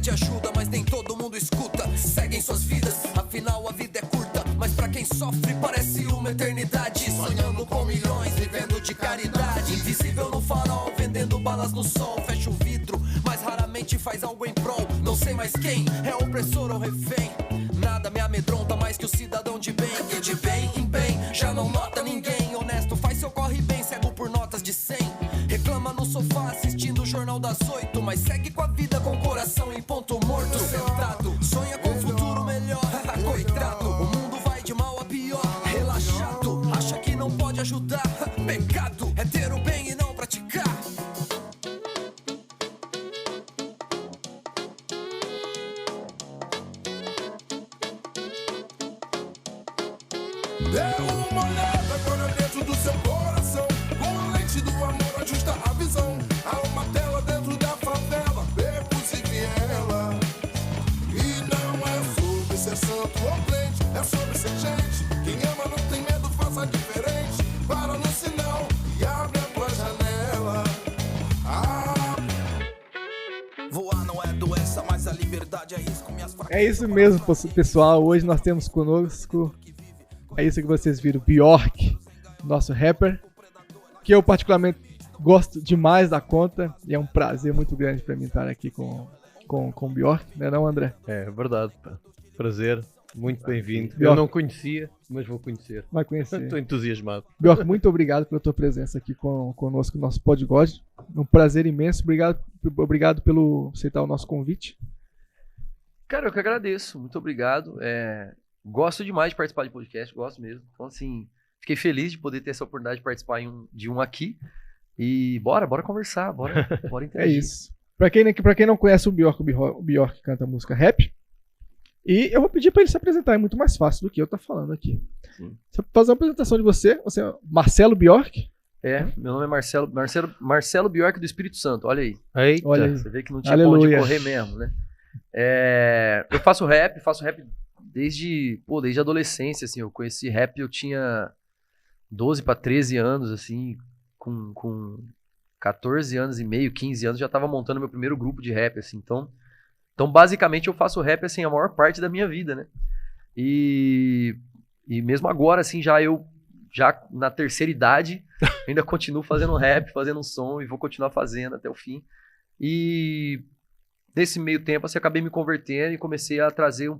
pede ajuda, mas nem todo mundo escuta. Seguem suas vidas, afinal a vida é curta. Mas pra quem sofre parece uma eternidade. Sonhando com milhões, vivendo de caridade. Invisível no farol, vendendo balas no sol. Fecha o vidro, mas raramente faz algo em prol. Não sei mais quem, é opressor ou refém. Nada me amedronta mais que o cidadão de bem. E de bem em bem, já não nota ninguém. Honesto faz seu corre bem, cego por notas de 100. Reclama no sofá assistindo o Jornal das 8. Mas segue com a vida com o coração em ponto morto. Sentado, sonha com um futuro melhor. Coitado, o mundo vai de mal a pior. Relaxado, acha que não pode ajudar. Pecado é ter o bem e não praticar. Dê uma olhada agora dentro do seu coração. Com a lente do amor ajusta a visão. Há uma tela dentro da favela, becos e viela. E não é sobre ser santo ou crente, é sobre ser gente. Quem ama não tem medo, faça diferente. Para no sinal e abre a tua janela. Voar não é doença, mas a liberdade é risco. É isso mesmo, pessoal. Hoje nós temos conosco, é isso que vocês viram, Bjork, nosso rapper, que eu particularmente gosto demais da conta, e é um prazer muito grande para mim estar aqui com o Bjork, não é não, André? É verdade, pá. Prazer, muito bem-vindo. Bjork. Eu não conhecia, mas vou conhecer. Vai conhecer. Estou entusiasmado. Bjork, muito obrigado pela tua presença aqui conosco no nosso podcast. Um prazer imenso, obrigado pelo aceitar o nosso convite. Cara, eu que agradeço, muito obrigado. Gosto demais de participar de podcast, gosto mesmo. Então, assim, fiquei feliz de poder ter essa oportunidade de participar de um aqui. E bora conversar, bora É interagir. isso. Pra quem não conhece o Bjork canta música rap. E eu vou pedir pra ele se apresentar, é muito mais fácil do que eu estar falando aqui. Sim. Você fazer uma apresentação de você é Marcelo Bjork. Meu nome é Marcelo Bjork do Espírito Santo, olha aí. Eita. Olha aí. Você vê que não tinha pra onde Aleluia. correr mesmo, né? Eu faço rap desde a adolescência, assim. Eu conheci rap, eu tinha 12 para 13 anos, assim, com 14 anos e meio, 15 anos, já tava montando meu primeiro grupo de rap, assim. Então, basicamente, eu faço rap, assim, a maior parte da minha vida, né? E mesmo agora, assim, já na terceira idade, ainda continuo fazendo rap, fazendo um som, e vou continuar fazendo até o fim. E nesse meio tempo, assim, acabei me convertendo e comecei a trazer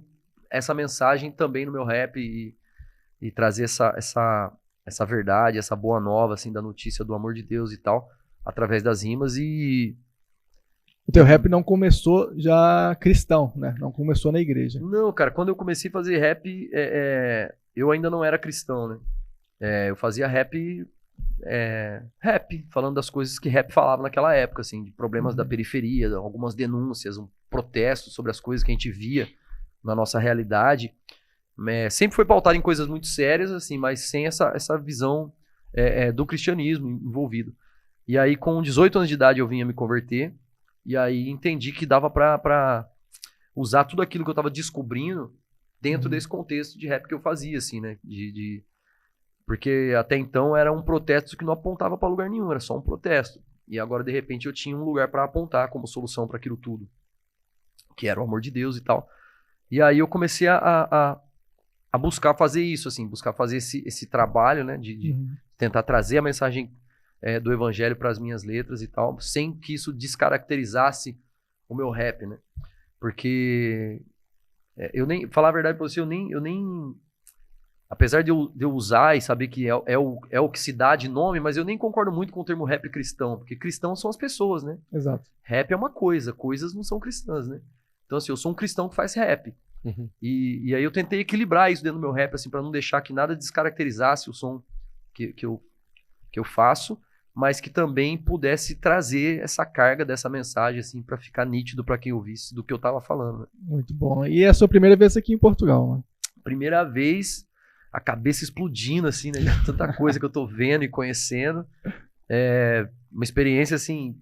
essa mensagem também no meu rap e trazer essa verdade, essa boa nova, assim, da notícia do amor de Deus e tal, através das rimas. E O teu rap não começou já cristão, né? Não começou na igreja. não, cara, quando eu comecei a fazer rap, eu ainda não era cristão, né? Eu fazia rap, falando das coisas que rap falava naquela época, assim, de problemas da periferia, algumas denúncias, um protesto sobre as coisas que a gente via na nossa realidade. Sempre foi pautado em coisas muito sérias, assim, mas sem essa visão do cristianismo envolvido. E aí, com 18 anos de idade, eu vim a me converter, e aí entendi que dava pra usar tudo aquilo que eu tava descobrindo dentro desse contexto de rap que eu fazia, assim, né? Porque até então era um protesto que não apontava pra lugar nenhum, era só um protesto. E agora, de repente, eu tinha um lugar pra apontar como solução pra aquilo tudo, que era o amor de Deus e tal. E aí eu comecei a buscar fazer isso, assim, buscar fazer esse trabalho, né, de tentar trazer a mensagem do evangelho para as minhas letras e tal, sem que isso descaracterizasse o meu rap, né? Porque falar a verdade pra você, eu nem apesar de eu usar e saber que é o que se dá de nome, mas eu nem concordo muito com o termo rap cristão, porque cristãos são as pessoas, né? Exato. Rap é uma coisa, coisas não são cristãs, né? Então, assim, eu sou um cristão que faz rap. E aí eu tentei equilibrar isso dentro do meu rap, assim, pra não deixar que nada descaracterizasse o som que eu faço, mas que também pudesse trazer essa carga dessa mensagem, assim, pra ficar nítido pra quem ouvisse do que eu tava falando, né? Muito bom. E é a sua primeira vez aqui em Portugal, né? Primeira vez, a cabeça explodindo, assim, né? De tanta coisa que eu tô vendo e conhecendo. Uma experiência, assim,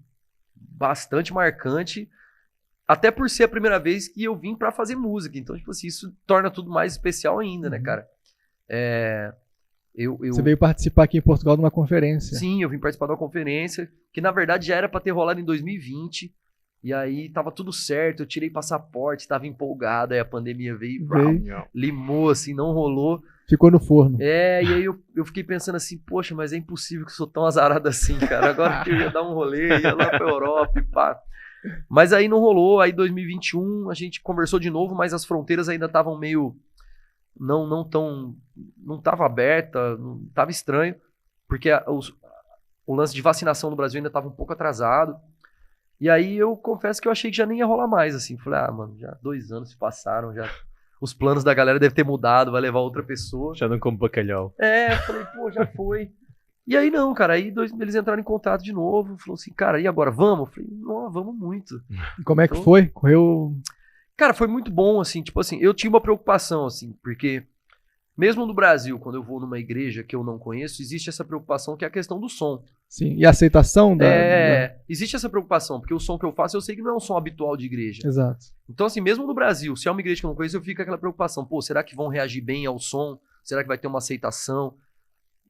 bastante marcante. Até por ser a primeira vez que eu vim pra fazer música. Então, tipo assim, isso torna tudo mais especial ainda, né, cara? Você veio participar aqui em Portugal de uma conferência. Sim, eu vim participar de uma conferência, que na verdade já era pra ter rolado em 2020. E aí tava tudo certo, eu tirei passaporte, tava empolgado, aí a pandemia veio, Veio. limou, assim, não rolou. Ficou no forno. E aí eu fiquei pensando assim, poxa, mas é impossível que eu sou tão azarado assim, cara. Agora que eu ia dar um rolê, ia lá pra Europa e pá. Mas aí não rolou, aí 2021 a gente conversou de novo, mas as fronteiras ainda estavam meio... Não tava aberta, não tava estranho, porque o lance de vacinação no Brasil ainda tava um pouco atrasado. E aí eu confesso que eu achei que já nem ia rolar mais, assim. Falei, mano, já 2 anos se passaram, já os planos da galera devem ter mudado, vai levar outra pessoa. Já não como bacalhau. Falei, pô, já foi. E aí não, cara, aí eles entraram em contato de novo, falou assim, cara, e agora, vamos? Eu falei, não, vamos muito. Como é que Então, foi? Correu... Cara, foi muito bom, assim, tipo assim, eu tinha uma preocupação, assim, porque mesmo no Brasil, quando eu vou numa igreja que eu não conheço, existe essa preocupação que é a questão do som. Sim. E a aceitação da... Existe essa preocupação, porque o som que eu faço eu sei que não é um som habitual de igreja. Exato. Então, assim, mesmo no Brasil, se é uma igreja que eu não conheço, eu fico com aquela preocupação, pô, será que vão reagir bem ao som? Será que vai ter uma aceitação?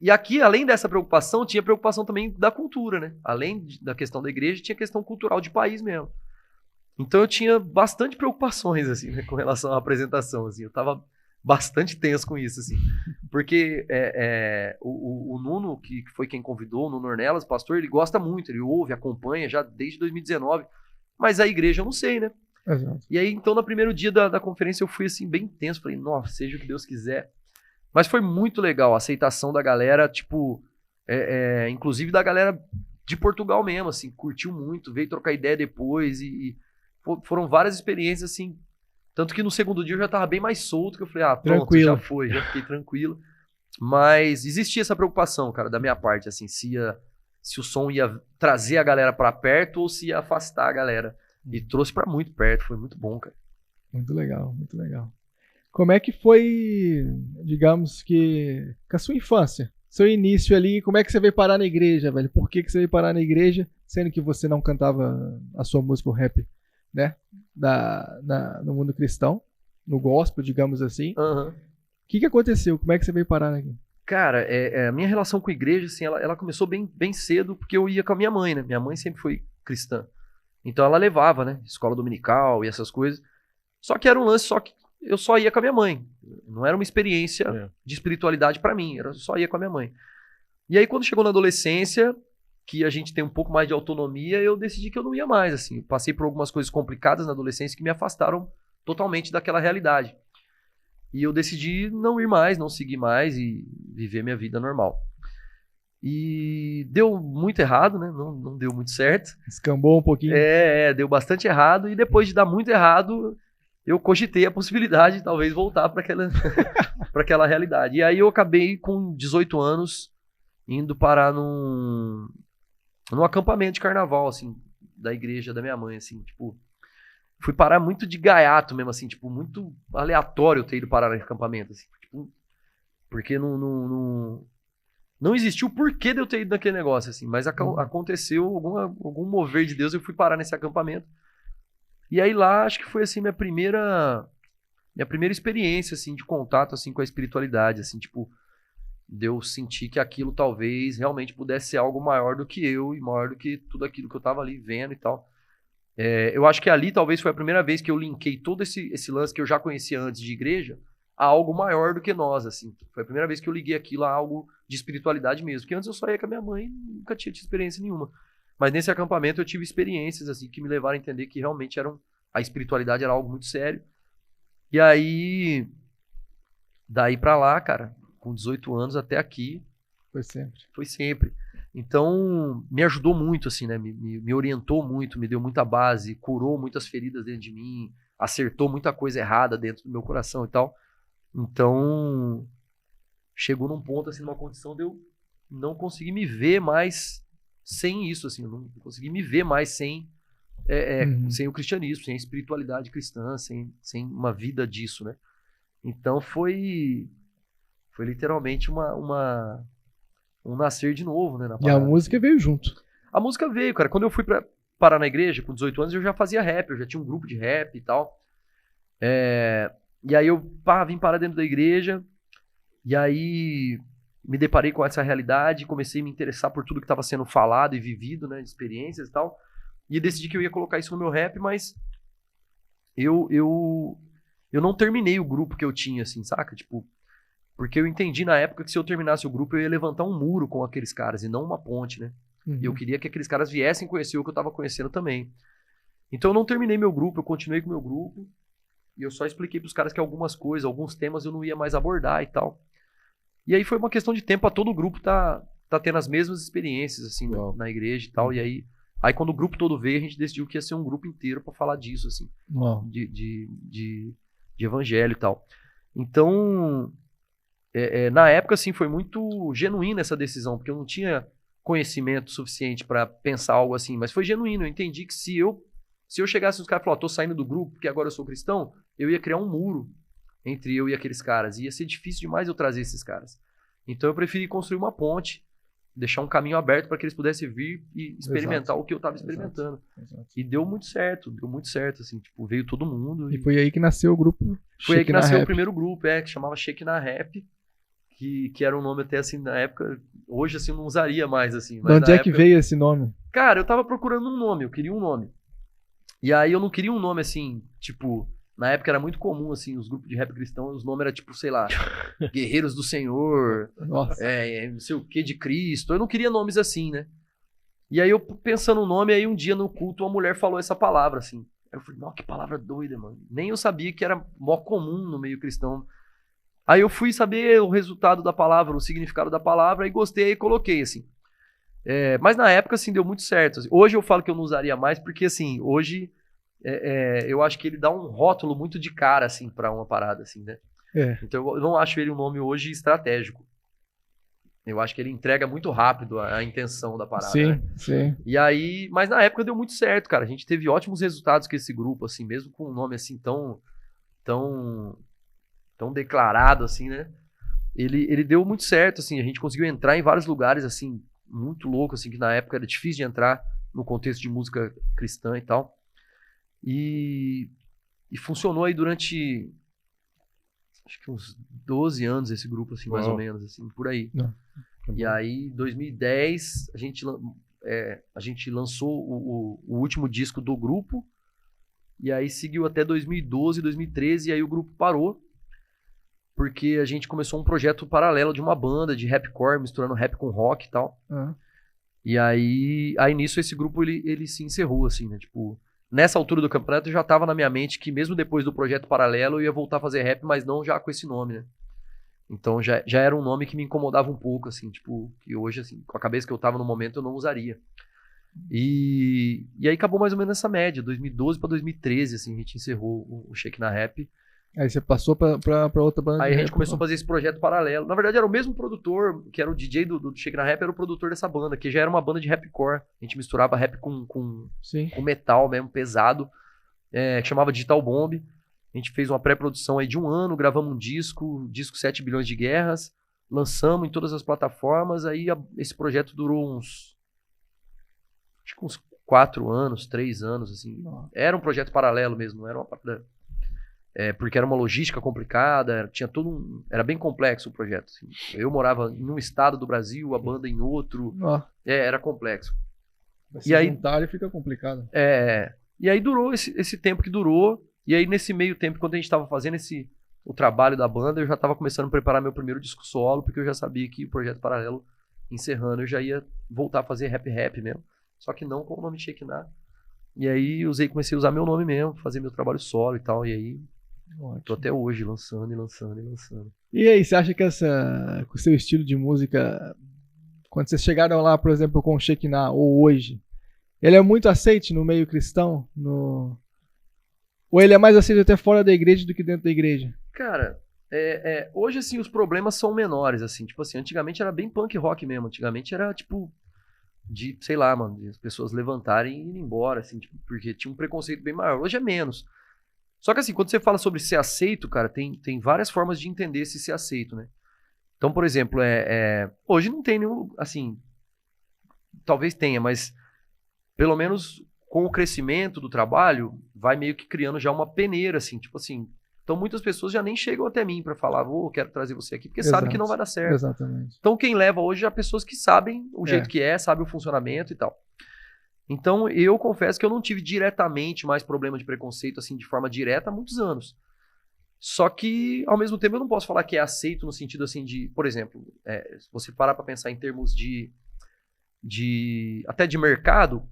E aqui, além dessa preocupação, tinha preocupação também da cultura, né? Além da questão da igreja, tinha questão cultural de país mesmo. Então eu tinha bastante preocupações, assim, né, com relação à apresentação, assim. Eu tava bastante tenso com isso, assim. Porque o Nuno, que foi quem convidou, o Nuno Ornelas, pastor, ele gosta muito, ele ouve, acompanha já desde 2019. Mas a igreja eu não sei, né? Exato. E aí, então, no primeiro dia da conferência eu fui, assim, bem tenso. Falei, nossa, seja o que Deus quiser. Mas foi muito legal a aceitação da galera, tipo, inclusive da galera de Portugal mesmo, assim, curtiu muito, veio trocar ideia depois e foram várias experiências, assim, tanto que no segundo dia eu já tava bem mais solto, que eu falei, pronto, Tranquilo. já foi, já fiquei tranquilo. Mas existia essa preocupação, cara, da minha parte, assim, se o som ia trazer a galera pra perto ou se ia afastar a galera. E trouxe pra muito perto, foi muito bom, cara. Muito legal, muito legal. Como é que foi, digamos que, com a sua infância? Seu início ali, como é que você veio parar na igreja, velho? Por que você veio parar na igreja, sendo que você não cantava a sua música, o rap, né? No mundo cristão, no gospel, digamos assim. Aham. O que aconteceu? Como é que você veio parar aqui? Cara, a minha relação com a igreja, assim, ela começou bem, bem cedo, porque eu ia com a minha mãe, né? Minha mãe sempre foi cristã. Então ela levava, né? Escola dominical e essas coisas. Só que era um lance, só que eu só ia com a minha mãe. Não era uma experiência de espiritualidade pra mim, eu só ia com a minha mãe. E aí quando chegou na adolescência, que a gente tem um pouco mais de autonomia, eu decidi que eu não ia mais, assim. Eu passei por algumas coisas complicadas na adolescência que me afastaram totalmente daquela realidade. E eu decidi não ir mais, não seguir mais e viver minha vida normal. E deu muito errado, né? Não deu muito certo. Escambou um pouquinho. Deu bastante errado. E depois de dar muito errado, eu cogitei a possibilidade de talvez voltar para aquela realidade. E aí eu acabei com 18 anos indo parar num acampamento de carnaval, assim, da igreja da minha mãe, assim, tipo... Fui parar muito de gaiato mesmo, assim, tipo, muito aleatório ter ido parar no acampamento, assim, tipo, porque não existiu o porquê de eu ter ido naquele negócio, assim, mas aconteceu algum mover de Deus, eu fui parar nesse acampamento. E aí lá, acho que foi, assim, minha primeira experiência, assim, de contato, assim, com a espiritualidade, assim, tipo, de eu sentir que aquilo talvez realmente pudesse ser algo maior do que eu e maior do que tudo aquilo que eu tava ali vendo e tal. Eu acho que ali talvez foi a primeira vez que eu linkei todo esse lance que eu já conhecia antes de igreja a algo maior do que nós, assim. Foi a primeira vez que eu liguei aquilo a algo de espiritualidade mesmo, porque antes eu só ia com a minha mãe e nunca tinha tido experiência nenhuma. Mas nesse acampamento eu tive experiências, assim, que me levaram a entender que realmente a espiritualidade era algo muito sério. E aí, daí pra lá, cara, com 18 anos até aqui... Foi sempre. Então, me ajudou muito, assim, né? Me orientou muito, me deu muita base, curou muitas feridas dentro de mim, acertou muita coisa errada dentro do meu coração e tal. Então, chegou num ponto, assim, numa condição de eu não conseguir me ver mais sem isso, assim. Eu não consegui me ver mais sem o cristianismo, sem a espiritualidade cristã, sem uma vida disso, né? Então, foi literalmente um nascer de novo, né? E a música veio junto. A música veio, cara. Quando eu fui parar na igreja, com 18 anos, eu já fazia rap, eu já tinha um grupo de rap e tal. E aí eu vim parar dentro da igreja, e aí me deparei com essa realidade, comecei a me interessar por tudo que estava sendo falado e vivido, né? De experiências e tal. E decidi que eu ia colocar isso no meu rap, mas eu não terminei o grupo que eu tinha, assim, saca? Tipo, porque eu entendi na época que se eu terminasse o grupo, eu ia levantar um muro com aqueles caras e não uma ponte, né? E eu queria que aqueles caras viessem conhecer o que eu tava conhecendo também. Então eu não terminei meu grupo, eu continuei com o meu grupo. E eu só expliquei pros caras que algumas coisas, alguns temas eu não ia mais abordar e tal. E aí foi uma questão de tempo pra todo o grupo tá tendo as mesmas experiências, assim, na igreja e tal. E aí quando o grupo todo veio, a gente decidiu que ia ser um grupo inteiro pra falar disso, assim. De evangelho e tal. Então, na época, assim, foi muito genuína essa decisão, porque eu não tinha conhecimento suficiente pra pensar algo assim, mas foi genuíno. Eu entendi que se eu chegasse nos caras e falasse, tô saindo do grupo porque agora eu sou cristão, eu ia criar um muro entre eu e aqueles caras. Ia ser difícil demais eu trazer esses caras. Então eu preferi construir uma ponte, deixar um caminho aberto para que eles pudessem vir e experimentar o que eu estava experimentando. Exato. E deu muito certo, assim, tipo, veio todo mundo. E foi aí que nasceu o grupo. Foi aí que nasceu Rap. o primeiro grupo, que chamava Shake na Rap, que era um nome até assim, na época, hoje assim, eu não usaria mais, assim. Mas De onde na é que época, veio esse nome? Cara, eu tava procurando um nome, eu queria um nome. E aí eu não queria um nome assim, tipo, na época era muito comum, assim, os grupos de rap cristão, os nomes eram tipo, sei lá, Guerreiros do Senhor, Nossa. não sei o que de Cristo. Eu não queria nomes assim, né? E aí eu pensando no nome, aí um dia no culto uma mulher falou essa palavra, assim. Aí eu falei, nossa, que palavra doida, mano. Nem eu sabia que era mó comum no meio cristão. Aí eu fui saber o resultado da palavra, o significado da palavra, e gostei e coloquei, assim. Mas na época, assim, deu muito certo. Hoje eu falo que eu não usaria mais, porque, assim, hoje eu acho que ele dá um rótulo muito de cara, assim, pra uma parada, assim, né? Então eu não acho ele um nome hoje estratégico. Eu acho que ele entrega muito rápido a intenção da parada, né? Sim. E aí, mas na época deu muito certo, cara. A gente teve ótimos resultados com esse grupo, assim, mesmo com um nome, assim, tão declarado, assim, né? Ele deu muito certo, assim. A gente conseguiu entrar em vários lugares, assim, muito louco, assim, que na época era difícil de entrar no contexto de música cristã e tal. E funcionou aí durante, acho que uns 12 anos esse grupo, assim, mais ou menos, assim, por aí. E aí, em 2010, a gente lançou o último disco do grupo, e aí seguiu até 2012, 2013, e aí o grupo parou, porque a gente começou um projeto paralelo de uma banda de rapcore, misturando rap com rock e tal. E aí nisso esse grupo ele se encerrou, assim, né? Tipo, nessa altura do campeonato já tava na minha mente que mesmo depois do projeto paralelo eu ia voltar a fazer rap, mas não já com esse nome, né? Então já era um nome que me incomodava um pouco, assim, tipo, que hoje, assim, com a cabeça que eu tava no momento eu não usaria. E aí acabou mais ou menos nessa média, 2012 pra 2013, assim, a gente encerrou o Shake na Rap. Aí você passou pra outra banda. Aí a gente começou a fazer esse projeto paralelo. Na verdade, era o mesmo produtor, que era o DJ do Shake na Rap, era o produtor dessa banda, que já era uma banda de rapcore. A gente misturava rap com metal mesmo, pesado, que chamava Digital Bomb. A gente fez uma pré-produção aí de 1 ano, gravamos um disco 7 bilhões de guerras, lançamos em todas as plataformas. Aí esse projeto durou uns 4 anos, 3 anos, assim. Era um projeto paralelo mesmo, não era uma parada... porque era uma logística complicada, tinha era bem complexo o projeto, assim. Eu morava em um estado do Brasil, a banda em outro. Era complexo. Mas e aí juntar fica complicado. E aí durou esse tempo que durou. E aí nesse meio tempo, quando a gente estava fazendo o trabalho da banda, eu já estava começando a preparar meu primeiro disco solo, porque eu já sabia que o projeto paralelo encerrando, eu já ia voltar a fazer rap mesmo. Só que não com o nome Shake Na. E aí comecei a usar meu nome mesmo, fazer meu trabalho solo e tal. E aí tô até hoje lançando. E aí, você acha que com o seu estilo de música, quando vocês chegaram lá, por exemplo, com o Shake Na, ou hoje, ele é muito aceite no meio cristão? Ou ele é mais aceito até fora da igreja do que dentro da igreja? Cara, hoje, assim, os problemas são menores, assim. Tipo assim, antigamente era bem punk rock mesmo. Antigamente era, tipo, de, sei lá, mano, de as pessoas levantarem e irem embora, assim, tipo, porque tinha um preconceito bem maior. Hoje é menos. Só que assim, quando você fala sobre ser aceito, cara, tem várias formas de entender se ser aceito, né? Então, por exemplo, hoje não tem nenhum, assim, talvez tenha, mas pelo menos com o crescimento do trabalho, vai meio que criando já uma peneira, assim, tipo assim. Então muitas pessoas já nem chegam até mim pra falar, quero trazer você aqui, porque sabe que não vai dar certo. Exatamente. Então quem leva hoje é pessoas que sabem o jeito que sabem o funcionamento e tal. Então, eu confesso que eu não tive diretamente mais problema de preconceito, assim, de forma direta há muitos anos. Só que, ao mesmo tempo, eu não posso falar que é aceito no sentido, assim, de... Por exemplo, se você parar pra pensar em termos até de mercado,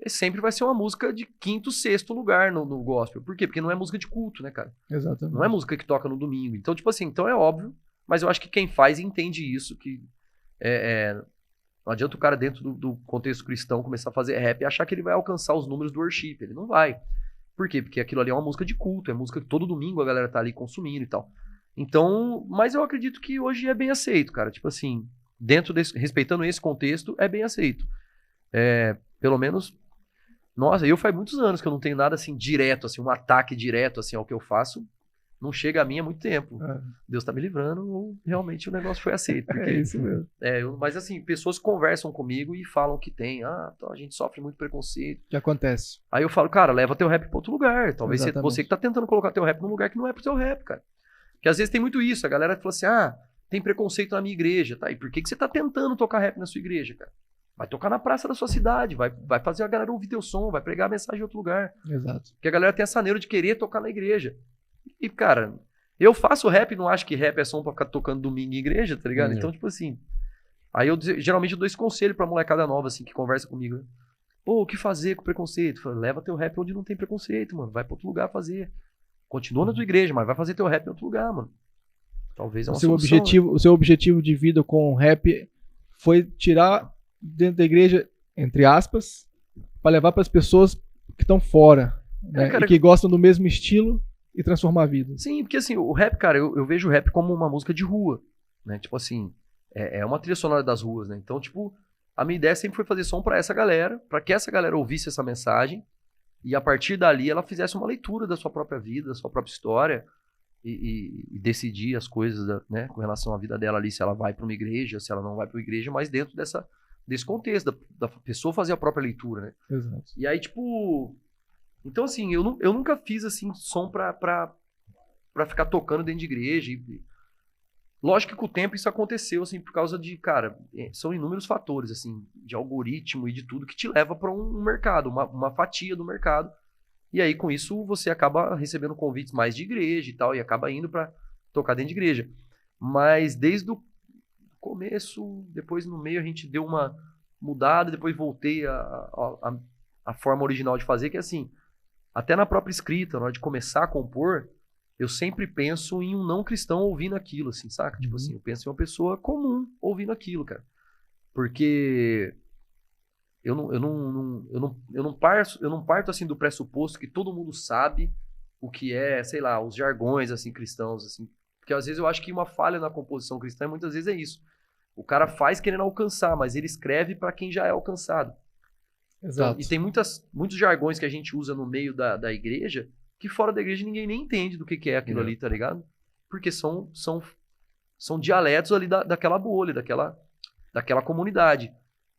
sempre vai ser uma música de quinto, sexto lugar no gospel. Por quê? Porque não é música de culto, né, cara? Exatamente. Não é música que toca no domingo. Então, tipo assim, então é óbvio, mas eu acho que quem faz entende isso, que não adianta o cara dentro do contexto cristão começar a fazer rap e achar que ele vai alcançar os números do worship. Ele não vai. Por quê? Porque aquilo ali é uma música de culto, é música que todo domingo a galera tá ali consumindo e tal. Então, mas eu acredito que hoje é bem aceito, cara. Tipo assim, respeitando esse contexto, é bem aceito. Pelo menos, nossa, eu faz muitos anos que eu não tenho nada assim direto, assim, um ataque direto assim ao que eu faço. Não chega a mim há muito tempo. Deus tá me livrando, ou realmente o negócio foi aceito. Porque, É isso mesmo. mas assim, pessoas conversam comigo e falam que tem. Então a gente sofre muito preconceito. O que acontece? Aí eu falo, cara, leva teu rap pra outro lugar. Talvez Exatamente. você que tá tentando colocar teu rap num lugar que não é pro teu rap, cara. Porque às vezes tem muito isso. A galera fala assim, tem preconceito na minha igreja. Tá? E por que você tá tentando tocar rap na sua igreja, cara? Vai tocar na praça da sua cidade, vai fazer a galera ouvir teu som, vai pregar a mensagem em outro lugar. Exato. Porque a galera tem essa neura de querer tocar na igreja. E, cara, eu faço rap e não acho que rap é som pra ficar tocando domingo em igreja, tá ligado? Então, tipo assim... Aí geralmente eu dou esse conselho pra molecada nova, assim, que conversa comigo. Né? Pô, o que fazer com preconceito? Falo, leva teu rap onde não tem preconceito, mano. Vai pra outro lugar fazer. Continua na tua igreja, mas vai fazer teu rap em outro lugar, mano. Talvez é uma solução. O seu objetivo de vida com o rap foi tirar dentro da igreja, entre aspas, pra levar pras pessoas que estão fora, né? cara, e que gostam do mesmo estilo e transformar a vida. Sim, porque assim, o rap, cara, eu vejo o rap como uma música de rua, né? Tipo assim, é uma trilha sonora das ruas, né? Então, tipo, a minha ideia sempre foi fazer som pra essa galera, pra que essa galera ouvisse essa mensagem e a partir dali ela fizesse uma leitura da sua própria vida, da sua própria história e decidir as coisas, né, com relação à vida dela ali, se ela vai pra uma igreja, se ela não vai pra uma igreja, mas dentro desse contexto, da pessoa fazer a própria leitura, né? Exato. E aí, tipo... Então, assim, eu nunca fiz, assim, som pra ficar tocando dentro de igreja. Lógico que com o tempo isso aconteceu, assim, por causa de, cara, são inúmeros fatores, assim, de algoritmo e de tudo que te leva pra um mercado, uma fatia do mercado. E aí, com isso, você acaba recebendo convites mais de igreja e tal, e acaba indo pra tocar dentro de igreja. Mas desde o começo, depois no meio a gente deu uma mudada, depois voltei a forma original de fazer, que é assim, até na própria escrita, na hora de começar a compor, eu sempre penso em um não cristão ouvindo aquilo, assim, saca? Tipo assim, eu penso em uma pessoa comum ouvindo aquilo, cara. Porque eu não parto assim do pressuposto que todo mundo sabe o que é, sei lá, os jargões assim cristãos, assim. Porque às vezes eu acho que uma falha na composição cristã muitas vezes é isso. O cara faz querendo alcançar, mas ele escreve para quem já é alcançado. Exato. Então, e tem muitos jargões que a gente usa no meio da igreja que fora da igreja ninguém nem entende do que é aquilo ali, tá ligado? Porque são dialetos ali daquela bolha, daquela comunidade.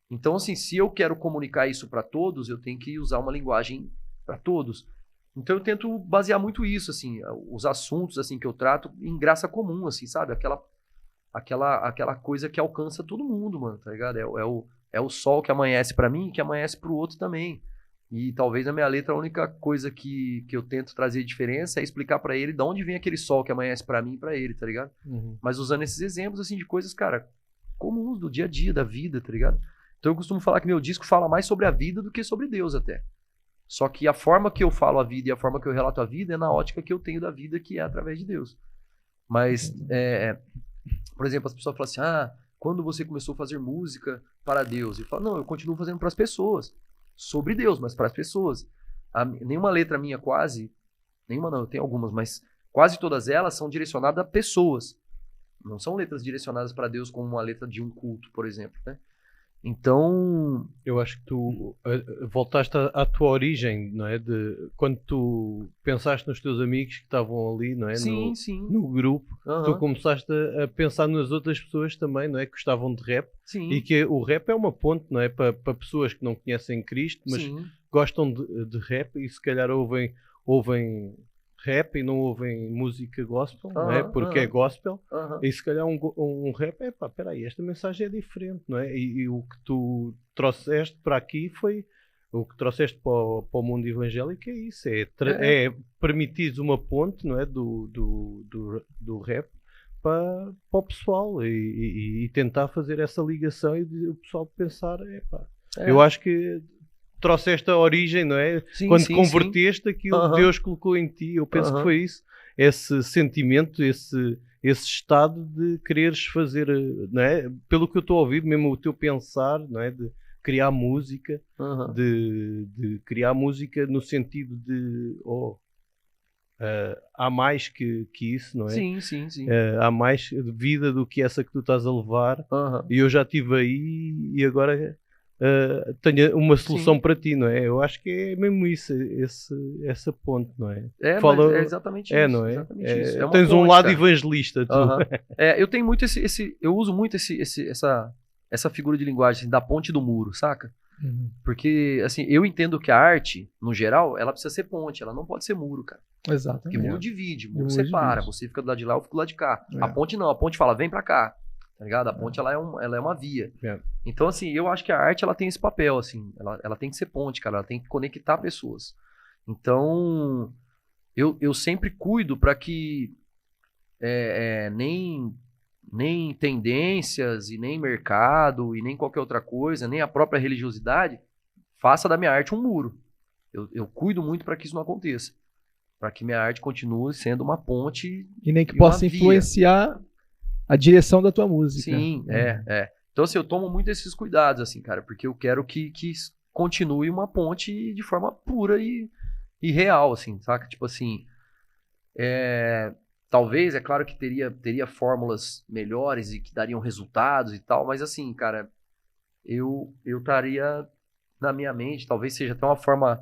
Então, assim, se eu quero comunicar isso para todos, eu tenho que usar uma linguagem para todos. Então eu tento basear muito isso, assim, os assuntos assim que eu trato em graça comum, assim, sabe? Aquela coisa que alcança todo mundo, mano, tá ligado? É o sol que amanhece pra mim, que amanhece pro outro também. E talvez na minha letra a única coisa que eu tento trazer de diferença é explicar pra ele de onde vem aquele sol que amanhece pra mim e pra ele, tá ligado? Mas usando esses exemplos, assim, de coisas, cara, comuns do dia a dia, da vida, tá ligado? Então eu costumo falar que meu disco fala mais sobre a vida do que sobre Deus até. Só que a forma que eu falo a vida e a forma que eu relato a vida é na ótica que eu tenho da vida, que é através de Deus. Mas, por exemplo, as pessoas falam assim, quando você começou a fazer música para Deus? Eu falo, não, eu continuo fazendo para as pessoas. Sobre Deus, mas para as pessoas. Nenhuma letra minha nenhuma não, eu tenho algumas, mas quase todas elas são direcionadas a pessoas. Não são letras direcionadas para Deus como uma letra de um culto, por exemplo, né? Então... Eu acho que tu voltaste à tua origem, não é? Quando tu pensaste nos teus amigos que estavam ali, não é? Sim, no grupo, Uhum. tu começaste a pensar nas outras pessoas também, não é? Que gostavam de rap. Sim. E que o rap é uma ponte, não é? Para pessoas que não conhecem Cristo, mas Sim. gostam de rap e se calhar ouvem rap e não ouvem música gospel, não é? Porque é gospel. E se calhar um rap peraí, esta mensagem é diferente, não é? E o que tu trouxeste para aqui foi O que trouxeste para o mundo evangélico é isso, é permitir uma ponte, não é, do rap para o pessoal e tentar fazer essa ligação e o pessoal pensar, eu acho que trouxeste a origem, não é? Sim, Quando sim, converteste aquilo que Deus colocou em ti, eu penso que Aham. foi isso, esse sentimento, esse estado de quereres fazer, não é? Pelo que eu estou a ouvir, mesmo o teu pensar, não é? De criar música, Aham. de criar música no sentido de há mais que isso, não é? Sim, sim, sim. Há mais vida do que essa que tu estás a levar, Aham. e eu já estive aí e agora tenho uma solução Sim. para ti, não é? Eu acho que é mesmo isso, essa ponte, não é? Mas é exatamente isso. não é? Exatamente isso. É uma Tens um ponte, lado cara. evangelista, tu. Aham. Eu tenho muito eu uso muito essa figura de linguagem assim, da ponte do muro, saca? Uhum. Porque, assim, eu entendo que a arte, no geral, ela precisa ser ponte, ela não pode ser muro, cara. Porque Exatamente. muro divide, muro Muro separa. divide. Você fica do lado de lá, eu fico do lado de cá. É. A ponte não, a ponte fala, vem pra cá. Tá ligado? A ponte, ela é uma via. É. Então, assim, eu acho que a arte, ela tem esse papel, assim. Ela tem que ser ponte, cara. Ela tem que conectar pessoas. Então, eu sempre cuido pra que nem tendências e nem mercado e nem qualquer outra coisa, nem a própria religiosidade faça da minha arte um muro. Eu cuido muito para que isso não aconteça. Para que minha arte continue sendo uma ponte. E nem que E possa uma via. influenciar a direção da tua música. Sim, Então, assim, eu tomo muito esses cuidados, assim, cara, porque eu quero que continue uma ponte de forma pura e real, assim, saca? Tipo assim, talvez, é claro que teria fórmulas melhores e que dariam resultados e tal, mas assim, cara, eu estaria na minha mente, talvez seja uma forma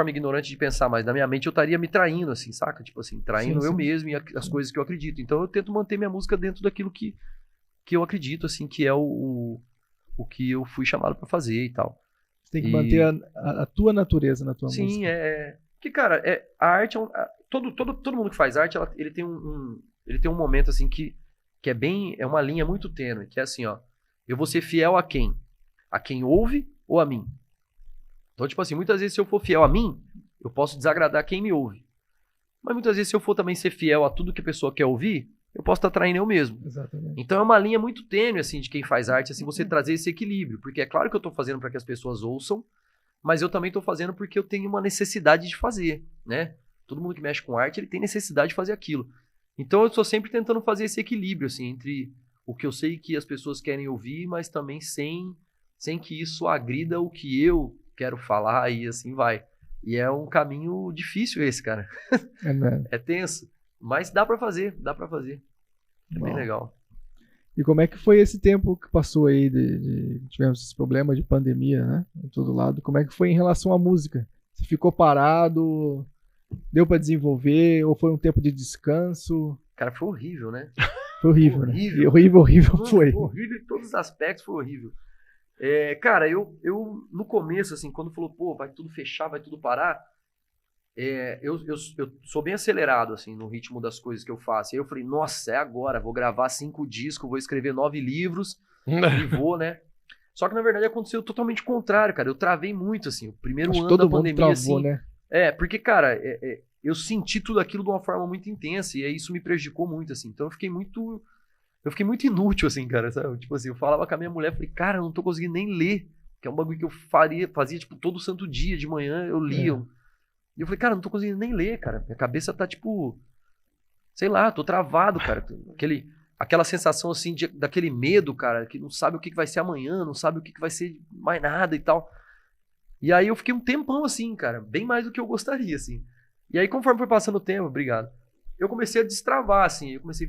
ignorante de pensar, mas na minha mente eu estaria me traindo, assim, saca? Tipo assim, traindo Sim, eu sim. mesmo e as coisas que eu acredito. Então eu tento manter minha música dentro daquilo que eu acredito, assim, que é o que eu fui chamado pra fazer e tal. Você tem que E- manter a tua natureza na tua Sim, música. que, cara, a arte todo mundo que faz arte, ele tem ele tem um momento, assim, que é uma linha muito tênue, que é assim, ó, eu vou ser fiel a quem? A quem ouve ou a mim? Então, tipo assim, muitas vezes se eu for fiel a mim, eu posso desagradar quem me ouve. Mas muitas vezes se eu for também ser fiel a tudo que a pessoa quer ouvir, eu posso estar traindo eu mesmo. Exatamente. Então é uma linha muito tênue, assim, de quem faz arte, assim, você trazer esse equilíbrio. Porque é claro que eu tô fazendo para que as pessoas ouçam, mas eu também tô fazendo porque eu tenho uma necessidade de fazer, né? Todo mundo que mexe com arte, ele tem necessidade de fazer aquilo. Então eu estou sempre tentando fazer esse equilíbrio, assim, entre o que eu sei que as pessoas querem ouvir, mas também sem que isso agrida o que eu quero falar e assim vai. E é um caminho difícil esse, cara. Né? É tenso, mas dá pra fazer. É bem Bom. legal. E como é que foi esse tempo que passou aí tivemos esse problema de pandemia, né? Em todo lado. Como é que foi em relação à música? Você ficou parado? Deu pra desenvolver? Ou foi um tempo de descanso? Cara, foi horrível, né? Foi horrível, Horrível. né? Horrível foi. Horrível em todos os aspectos, foi horrível. Cara, eu no começo, assim, quando falou, pô, vai tudo fechar, vai tudo parar, eu sou bem acelerado, assim, no ritmo das coisas que eu faço. Aí eu falei, nossa, é agora, vou gravar 5 discos, vou escrever 9 livros e vou, né? Só que, na verdade, aconteceu totalmente o contrário, cara. Eu travei muito, assim, o primeiro Acho que ano todo da mundo pandemia, travou, assim. né? Porque, cara, eu senti tudo aquilo de uma forma muito intensa e aí isso me prejudicou muito, assim. Então eu fiquei muito inútil, assim, cara, sabe? Tipo assim, eu falava com a minha mulher, falei, cara, eu não tô conseguindo nem ler, que é um bagulho que eu fazia, tipo, todo santo dia de manhã eu lia. E eu falei, cara, eu não tô conseguindo nem ler, cara. Minha cabeça tá, tipo, sei lá, tô travado, cara. Aquela sensação, assim, daquele medo, cara, que não sabe o que vai ser amanhã, não sabe o que vai ser mais nada e tal. E aí eu fiquei um tempão assim, cara, bem mais do que eu gostaria, assim. E aí, conforme foi passando o tempo, obrigado, eu comecei a destravar, assim, eu comecei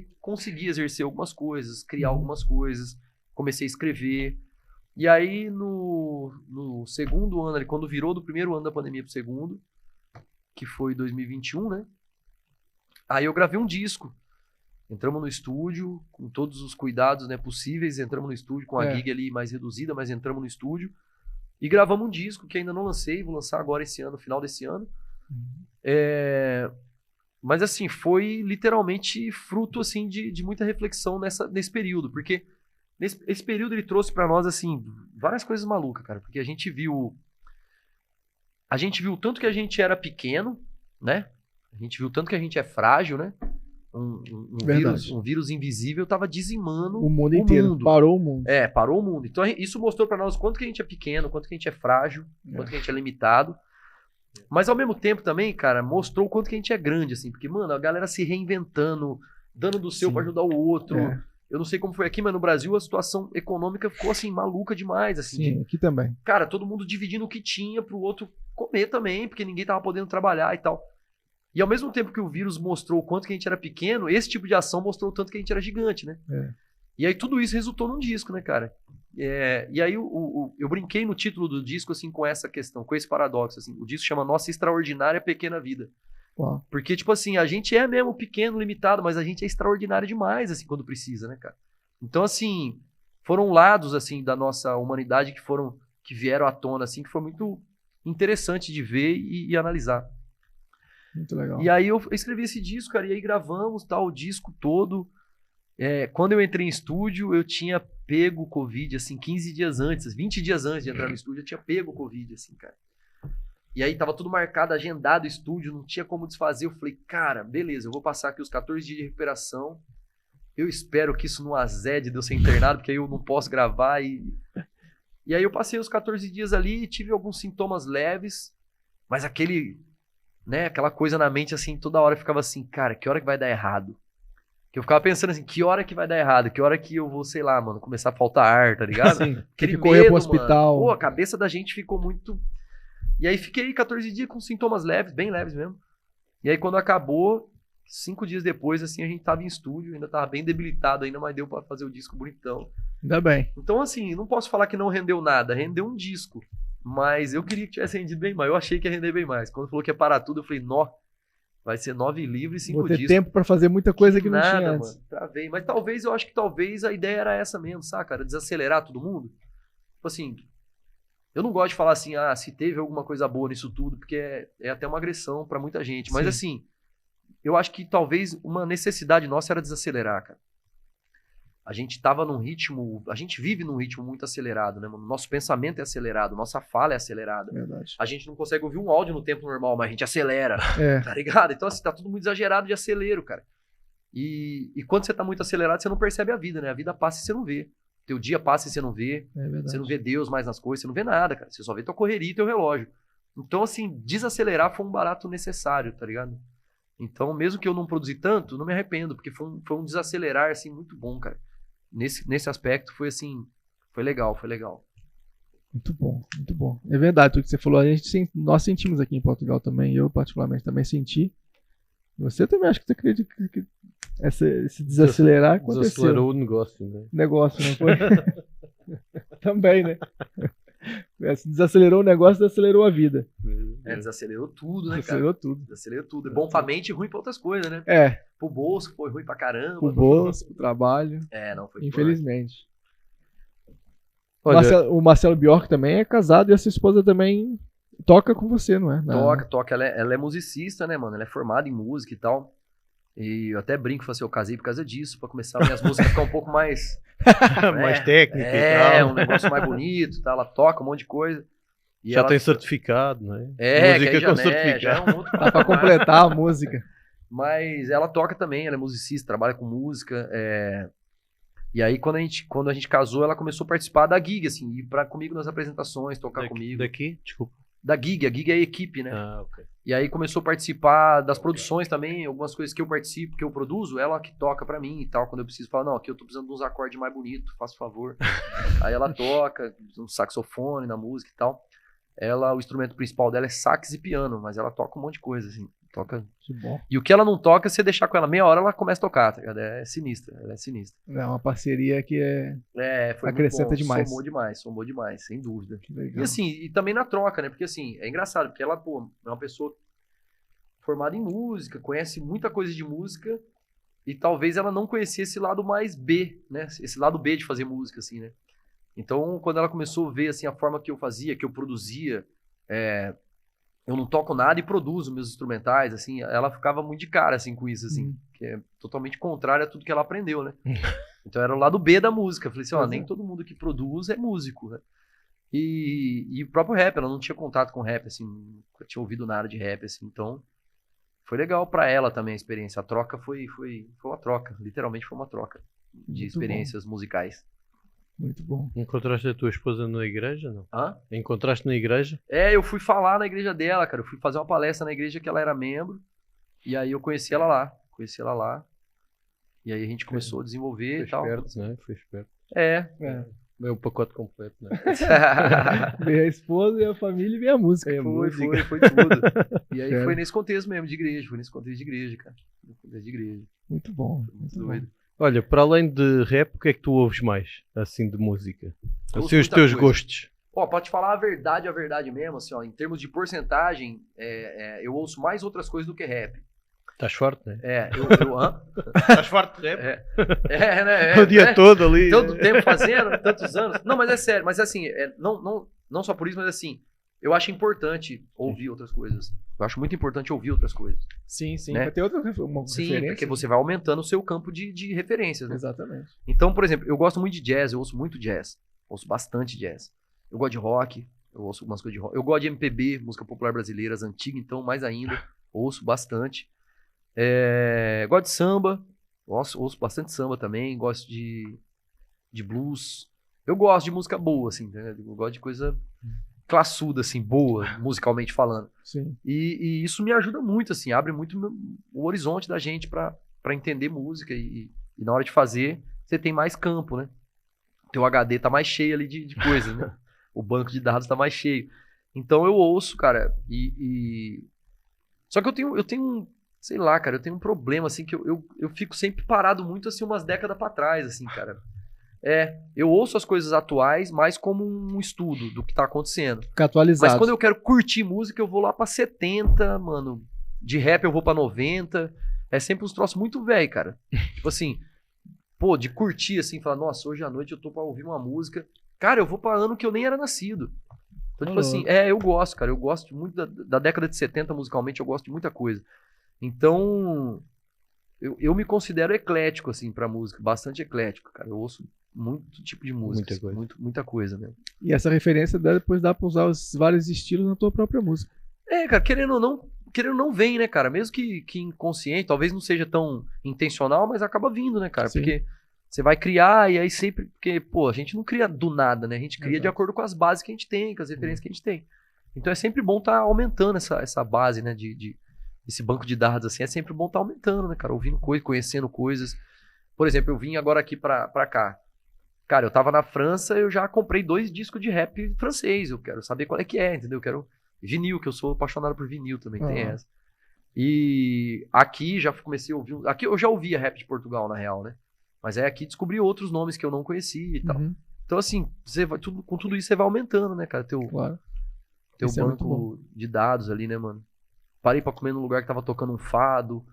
a conseguir exercer algumas coisas, criar algumas coisas, comecei a escrever. E aí, no segundo ano, ali, quando virou do primeiro ano da pandemia pro segundo, que foi 2021, né? Aí eu gravei um disco. Entramos no estúdio, com todos os cuidados, né, possíveis, entramos no estúdio, com a gig ali mais reduzida, mas entramos no estúdio. E gravamos um disco que ainda não lancei, vou lançar agora esse ano, final desse ano. Mas assim, foi literalmente fruto assim, de muita reflexão nesse período, porque Esse período ele trouxe pra nós, assim, várias coisas malucas, cara. Porque a gente viu o tanto que a gente era pequeno, né? A gente viu o tanto que a gente é frágil, né? Um vírus invisível tava dizimando O mundo inteiro. Parou o mundo. Parou o mundo. Então isso mostrou pra nós quanto que a gente é pequeno, quanto que a gente é frágil, quanto que a gente é limitado. Mas ao mesmo tempo também, cara, mostrou o quanto que a gente é grande, assim. Porque, mano, a galera se reinventando, dando do seu pra ajudar o outro. Eu não sei como foi aqui, mas no Brasil a situação econômica ficou, assim, maluca demais, assim. Sim, aqui também. Cara, todo mundo dividindo o que tinha pro outro comer também, porque ninguém tava podendo trabalhar e tal. E ao mesmo tempo que o vírus mostrou o quanto que a gente era pequeno, esse tipo de ação mostrou o tanto que a gente era gigante, né? E aí tudo isso resultou num disco, né, cara? E aí eu brinquei no título do disco, assim, com essa questão, com esse paradoxo, assim. O disco chama Nossa Extraordinária Pequena Vida. Uau. Porque, tipo assim, a gente é mesmo pequeno, limitado, mas a gente é extraordinário demais, assim, quando precisa, né, cara? Então, assim, foram lados, assim, da nossa humanidade que vieram à tona, assim, que foi muito interessante de ver e analisar. Muito legal. E aí eu escrevi esse disco, cara, e aí gravamos, tal, o disco todo. Quando eu entrei em estúdio, eu tinha pego Covid, assim, 15 dias antes, 20 dias antes de entrar no estúdio, eu tinha pego Covid, assim, cara. E aí tava tudo marcado, agendado o estúdio, não tinha como desfazer. Eu falei, cara, beleza, eu vou passar aqui os 14 dias de recuperação. Eu espero que isso não azede de eu ser internado, porque aí eu não posso gravar. E aí eu passei os 14 dias ali, tive alguns sintomas leves, mas aquela coisa na mente, assim, toda hora eu ficava assim, cara, que hora que vai dar errado? Que eu ficava pensando assim, que hora que vai dar errado? Que hora que eu vou, sei lá, mano, começar a faltar ar, tá ligado? Sim, Aquele tem que correr medo, pro hospital. Mano. Pô, a cabeça da gente ficou muito... E aí fiquei 14 dias com sintomas leves, bem leves mesmo. E aí quando acabou, 5 dias depois, assim, a gente tava em estúdio, ainda tava bem debilitado ainda, mas deu pra fazer o disco bonitão. Ainda bem. Então, assim, não posso falar que não rendeu nada, rendeu um disco. Mas eu queria que tivesse rendido bem mais, eu achei que ia render bem mais. Quando falou que ia parar tudo, eu falei, vai ser 9 livros e 5 Vou ter discos. tempo pra fazer muita coisa que não nada, tinha antes. Mano, travei. Mas eu acho que talvez a ideia era essa mesmo, saca, cara? Desacelerar todo mundo. Tipo assim, eu não gosto de falar assim, se teve alguma coisa boa nisso tudo, porque é até uma agressão pra muita gente. Mas assim, eu acho que talvez uma necessidade nossa era desacelerar, cara. A gente vive num ritmo muito acelerado, né, mano? Nosso pensamento é acelerado, nossa fala é acelerada. Verdade. A gente não consegue ouvir um áudio no tempo normal, mas a gente acelera, tá ligado? Então, assim, tá tudo muito exagerado de acelero, cara. E quando você tá muito acelerado, você não percebe a vida, né? A vida passa e você não vê. Teu dia passa e você não vê. Você não vê Deus mais nas coisas, você não vê nada, cara. Você só vê tua correria e teu relógio. Então, assim, desacelerar foi um barato necessário, tá ligado? Então, mesmo que eu não produzi tanto, não me arrependo, porque foi um desacelerar, assim, muito bom, cara. Nesse aspecto foi assim, foi legal. Muito bom, muito bom. É verdade, tudo que você falou, nós sentimos aqui em Portugal também, eu particularmente também senti. Você também acho que você acredita que esse desacelerar aconteceu. Desacelerou o negócio, né? Negócio, não foi? Também, né? Se desacelerou o negócio, desacelerou a vida. Desacelerou tudo, né, Desacelerou cara? tudo. Desacelerou tudo. É bom pra mente e ruim pra outras coisas, né? Pro bolso foi ruim pra caramba. Pro bolso, pro trabalho. Não foi. Infelizmente. Olha, O Marcelo Bjork também é casado e a sua esposa também toca com você, não é? Toca. Ela é musicista, né, mano? Ela é formada em música e tal. E eu até brinco, eu casei por causa disso, pra começar minhas músicas ficar um pouco mais... mais técnica e tal. Um negócio mais bonito, tá? Ela toca um monte de coisa. E já ela tem certificado, né? Música com certificado. Já é um outro dá pra completar a música. Mas ela toca também, ela é musicista, trabalha com música. E aí, quando a gente casou, ela começou a participar da gig, assim, ir comigo nas apresentações, tocar comigo. Daqui? Desculpa. Da gig, a gig é a equipe, né? Ok. E aí começou a participar das produções também, algumas coisas que eu participo, que eu produzo, ela que toca pra mim e tal, quando eu preciso falar, não, aqui eu tô precisando de uns acordes mais bonitos, faça favor. Aí ela toca, um saxofone na música e tal. O instrumento principal dela é sax e piano, mas ela toca um monte de coisa, assim. Toca. Que bom. E o que ela não toca, se você deixar com ela meia hora, ela começa a tocar, tá ligado? É sinistra, ela é sinistra. É uma parceria que foi acrescenta muito bom. demais. Somou demais, sem dúvida. Que legal. E assim, e também na troca, né? Porque assim, é engraçado, porque ela, pô, é uma pessoa formada em música, conhece muita coisa de música, e talvez ela não conhecia esse lado mais B, né? Esse lado B de fazer música, assim, né? Então, quando ela começou a ver, assim, a forma que eu fazia, que eu produzia, eu não toco nada e produzo meus instrumentais, assim, ela ficava muito de cara, assim, com isso, assim, que é totalmente contrário a tudo que ela aprendeu, né? Então era o lado B da música. Eu falei assim, ó, Pois nem é. todo mundo que produz é músico, né? E o próprio rap, ela não tinha contato com rap, assim, nunca tinha ouvido nada de rap, assim, então foi legal pra ela também a experiência. A troca foi uma troca, literalmente foi uma troca de Muito experiências musicais. Muito bom. Encontraste a tua esposa na igreja, não? Hã? Encontraste na igreja? Eu fui falar na igreja dela, cara, eu fui fazer uma palestra na igreja que ela era membro, e aí eu conheci ela lá, e aí a gente começou a desenvolver Foi e tal. esperto, né? Foi esperto. É. É o pacote completo, né? Veio a esposa e a família e veio a música. Foi tudo. E aí Certo. foi nesse contexto mesmo, de igreja. Foi nesse contexto de igreja, cara. No contexto de igreja. Muito bom. Muito Muito bom. doido. Olha, para além de rap, o que é que tu ouves mais, assim, de música? Eu ouço Assim, os muita teus coisa. gostos. Ó, pra te falar a verdade mesmo, assim, ó, em termos de porcentagem, eu ouço mais outras coisas do que rap. Estás forte, né? Hã? Estás forte de rap? Né? O dia todo ali. Todo tempo fazendo, tantos anos. Não, mas é sério, mas assim, não só por isso, mas assim, eu acho importante ouvir outras coisas. Eu acho muito importante ouvir outras coisas. Sim, sim. Né? Vai ter outra uma Sim, referência. porque você vai aumentando o seu campo de referências, né? Exatamente. Então, por exemplo, eu gosto muito de jazz, eu ouço muito jazz. Ouço bastante jazz. Eu gosto de rock, eu ouço algumas coisas de rock. Eu gosto de MPB, música popular brasileira, as antigas, então mais ainda. Ouço bastante. Gosto de samba, ouço bastante samba também. Gosto de blues. Eu gosto de música boa, assim, né? Eu gosto de coisa classuda, assim, boa, musicalmente falando. Sim. E isso me ajuda muito, assim, abre muito o horizonte da gente pra entender música e na hora de fazer, você tem mais campo, né? Teu HD tá mais cheio ali de coisas, né? O banco de dados tá mais cheio. Então eu ouço, cara, Só que eu tenho, sei lá, cara, eu tenho um problema, assim, que eu fico sempre parado muito, assim, umas décadas pra trás, assim, cara. Eu ouço as coisas atuais mais como um estudo do que tá acontecendo. Ficar atualizado. Mas quando eu quero curtir música, eu vou lá pra 70, mano. De rap eu vou pra 90. É sempre uns troços muito velho, cara. Tipo assim, pô, de curtir assim, falar, nossa, hoje à noite eu tô pra ouvir uma música. Cara, eu vou pra ano que eu nem era nascido. Então, tipo assim, eu gosto, cara. Eu gosto muito da década de 70 musicalmente, eu gosto de muita coisa. Então, eu me considero eclético, assim, pra música. Bastante eclético, cara. Eu ouço muito tipo de música. Muita coisa. Muita coisa mesmo. E essa referência depois dá pra usar os vários estilos na tua própria música. Cara, querendo ou não vem, né, cara? Mesmo que inconsciente, talvez não seja tão intencional, mas acaba vindo, né, cara? Sim. Porque você vai criar e aí sempre... Porque, pô, a gente não cria do nada, né? A gente cria de Exato. acordo com as bases que a gente tem, com as referências que a gente tem. Então é sempre bom estar aumentando essa base, né, esse banco de dados, assim. É sempre bom estar aumentando, né, cara? Ouvindo coisas, conhecendo coisas. Por exemplo, eu vim agora aqui pra cá. Cara, eu tava na França, eu já comprei 2 discos de rap francês. Eu quero saber qual é que é, entendeu? Eu quero vinil, que eu sou apaixonado por vinil também, tem essa. E aqui já comecei a ouvir... Aqui eu já ouvia rap de Portugal, na real, né? Mas aqui descobri outros nomes que eu não conhecia e tal. Uhum, Então, assim, com tudo isso você vai aumentando, né, cara? Teu claro. teu Isso é muito banco de dados ali, né, mano? Parei pra comer num lugar que tava tocando um fado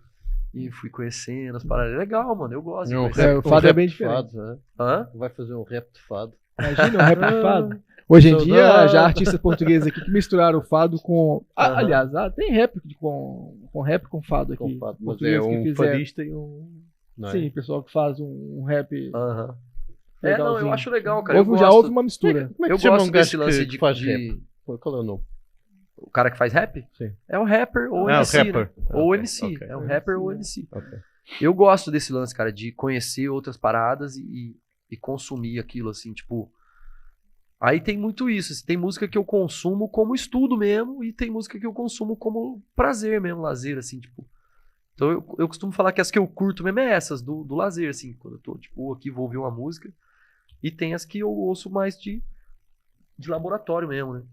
e fui conhecendo as paradas. Legal, mano, eu gosto. de conhecer. o fado é bem diferente. Fado, né? Hã? Vai fazer um rap de fado. Imagina um rap de fado. Hoje em dia, Saudade. já há artistas portugueses aqui que misturaram o fado com... Aham. Aliás, tem rap com rap com fado aqui. Com fado, mas Portugueses é que um fizeram. fadista e um... Não é? Sim, pessoal que faz um rap Aham. Não, legalzinho. eu acho legal, cara. Eu Já gosto, houve uma mistura. Como é que eu se chama gosto um gajo desse lance que faz rap? de... Qual é o nome? O cara que faz rap? Sim. É o rapper ou o MC, rapper. né? Ou Ok, MC. ok. É o rapper ou MC. Ok. Eu gosto desse lance, cara, de conhecer outras paradas e consumir aquilo, assim, tipo... Aí tem muito isso, assim, tem música que eu consumo como estudo mesmo e tem música que eu consumo como prazer mesmo, lazer, assim, tipo... Então eu costumo falar que as que eu curto mesmo é essas, do lazer, assim, quando eu tô, tipo, aqui vou ouvir uma música. E tem as que eu ouço mais de laboratório mesmo, né?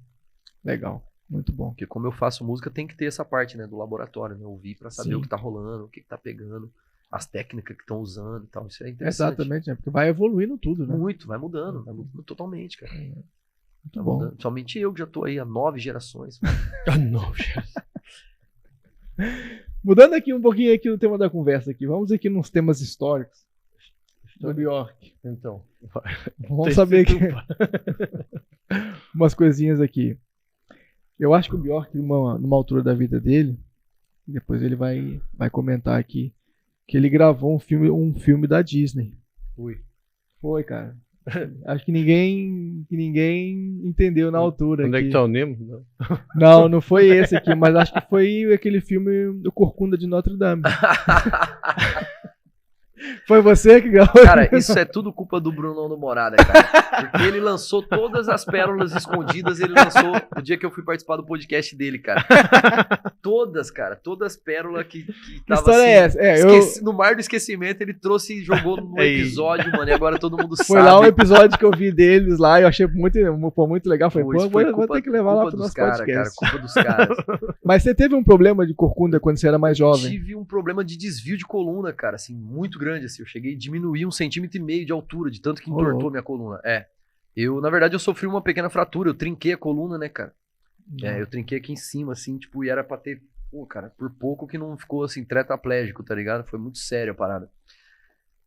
Legal, muito bom. Porque como eu faço música, tem que ter essa parte, né, do laboratório, né? Ouvir pra saber Sim. o que tá rolando, o que tá pegando, as técnicas que estão usando e tal. Isso é interessante. Exatamente, né? Porque vai evoluindo tudo, né? Muito, vai mudando totalmente, cara. Muito Vai bom. mudando. Somente eu que já tô aí há 9 gerações. Ah, não, Mudando aqui um pouquinho aqui o tema da conversa aqui, vamos aqui nos temas históricos do Bjork. Então, Vamos Tem saber que aqui umas coisinhas aqui. Eu acho que o Bjork, numa altura da vida dele, depois ele vai comentar aqui, que ele gravou um filme da Disney. ui. Foi, cara. Acho que ninguém entendeu na altura. Onde é que tá o Nemo? Não. Não foi esse aqui, mas acho que foi aquele filme do Corcunda de Notre Dame. Foi você que gravou? Cara, isso é tudo culpa do Brunão do Morada, cara. Porque ele lançou todas as pérolas escondidas, ele lançou no dia que eu fui participar do podcast dele, cara. Todas, cara. Todas as pérolas que tava história assim, é essa? no mar do esquecimento, ele trouxe e jogou no episódio, mano. E agora todo mundo Foi sabe. lá um episódio que eu vi deles lá e eu achei muito legal. Falei, Isso pô, foi vou ter que levar lá pro dos nosso cara, podcast. cara, culpa dos caras. Mas você teve um problema de corcunda quando você era mais jovem? Tive um problema de desvio de coluna, cara, assim, muito grande, assim. Eu cheguei a diminuir 1,5 centímetro de altura, de tanto que entortou louco. minha coluna. Na verdade, eu sofri uma pequena fratura, eu trinquei a coluna, né, cara? Eu trinquei aqui em cima, assim, tipo, e era pra ter, pô, cara, por pouco que não ficou, assim, tetraplégico, tá ligado? Foi muito sério a parada.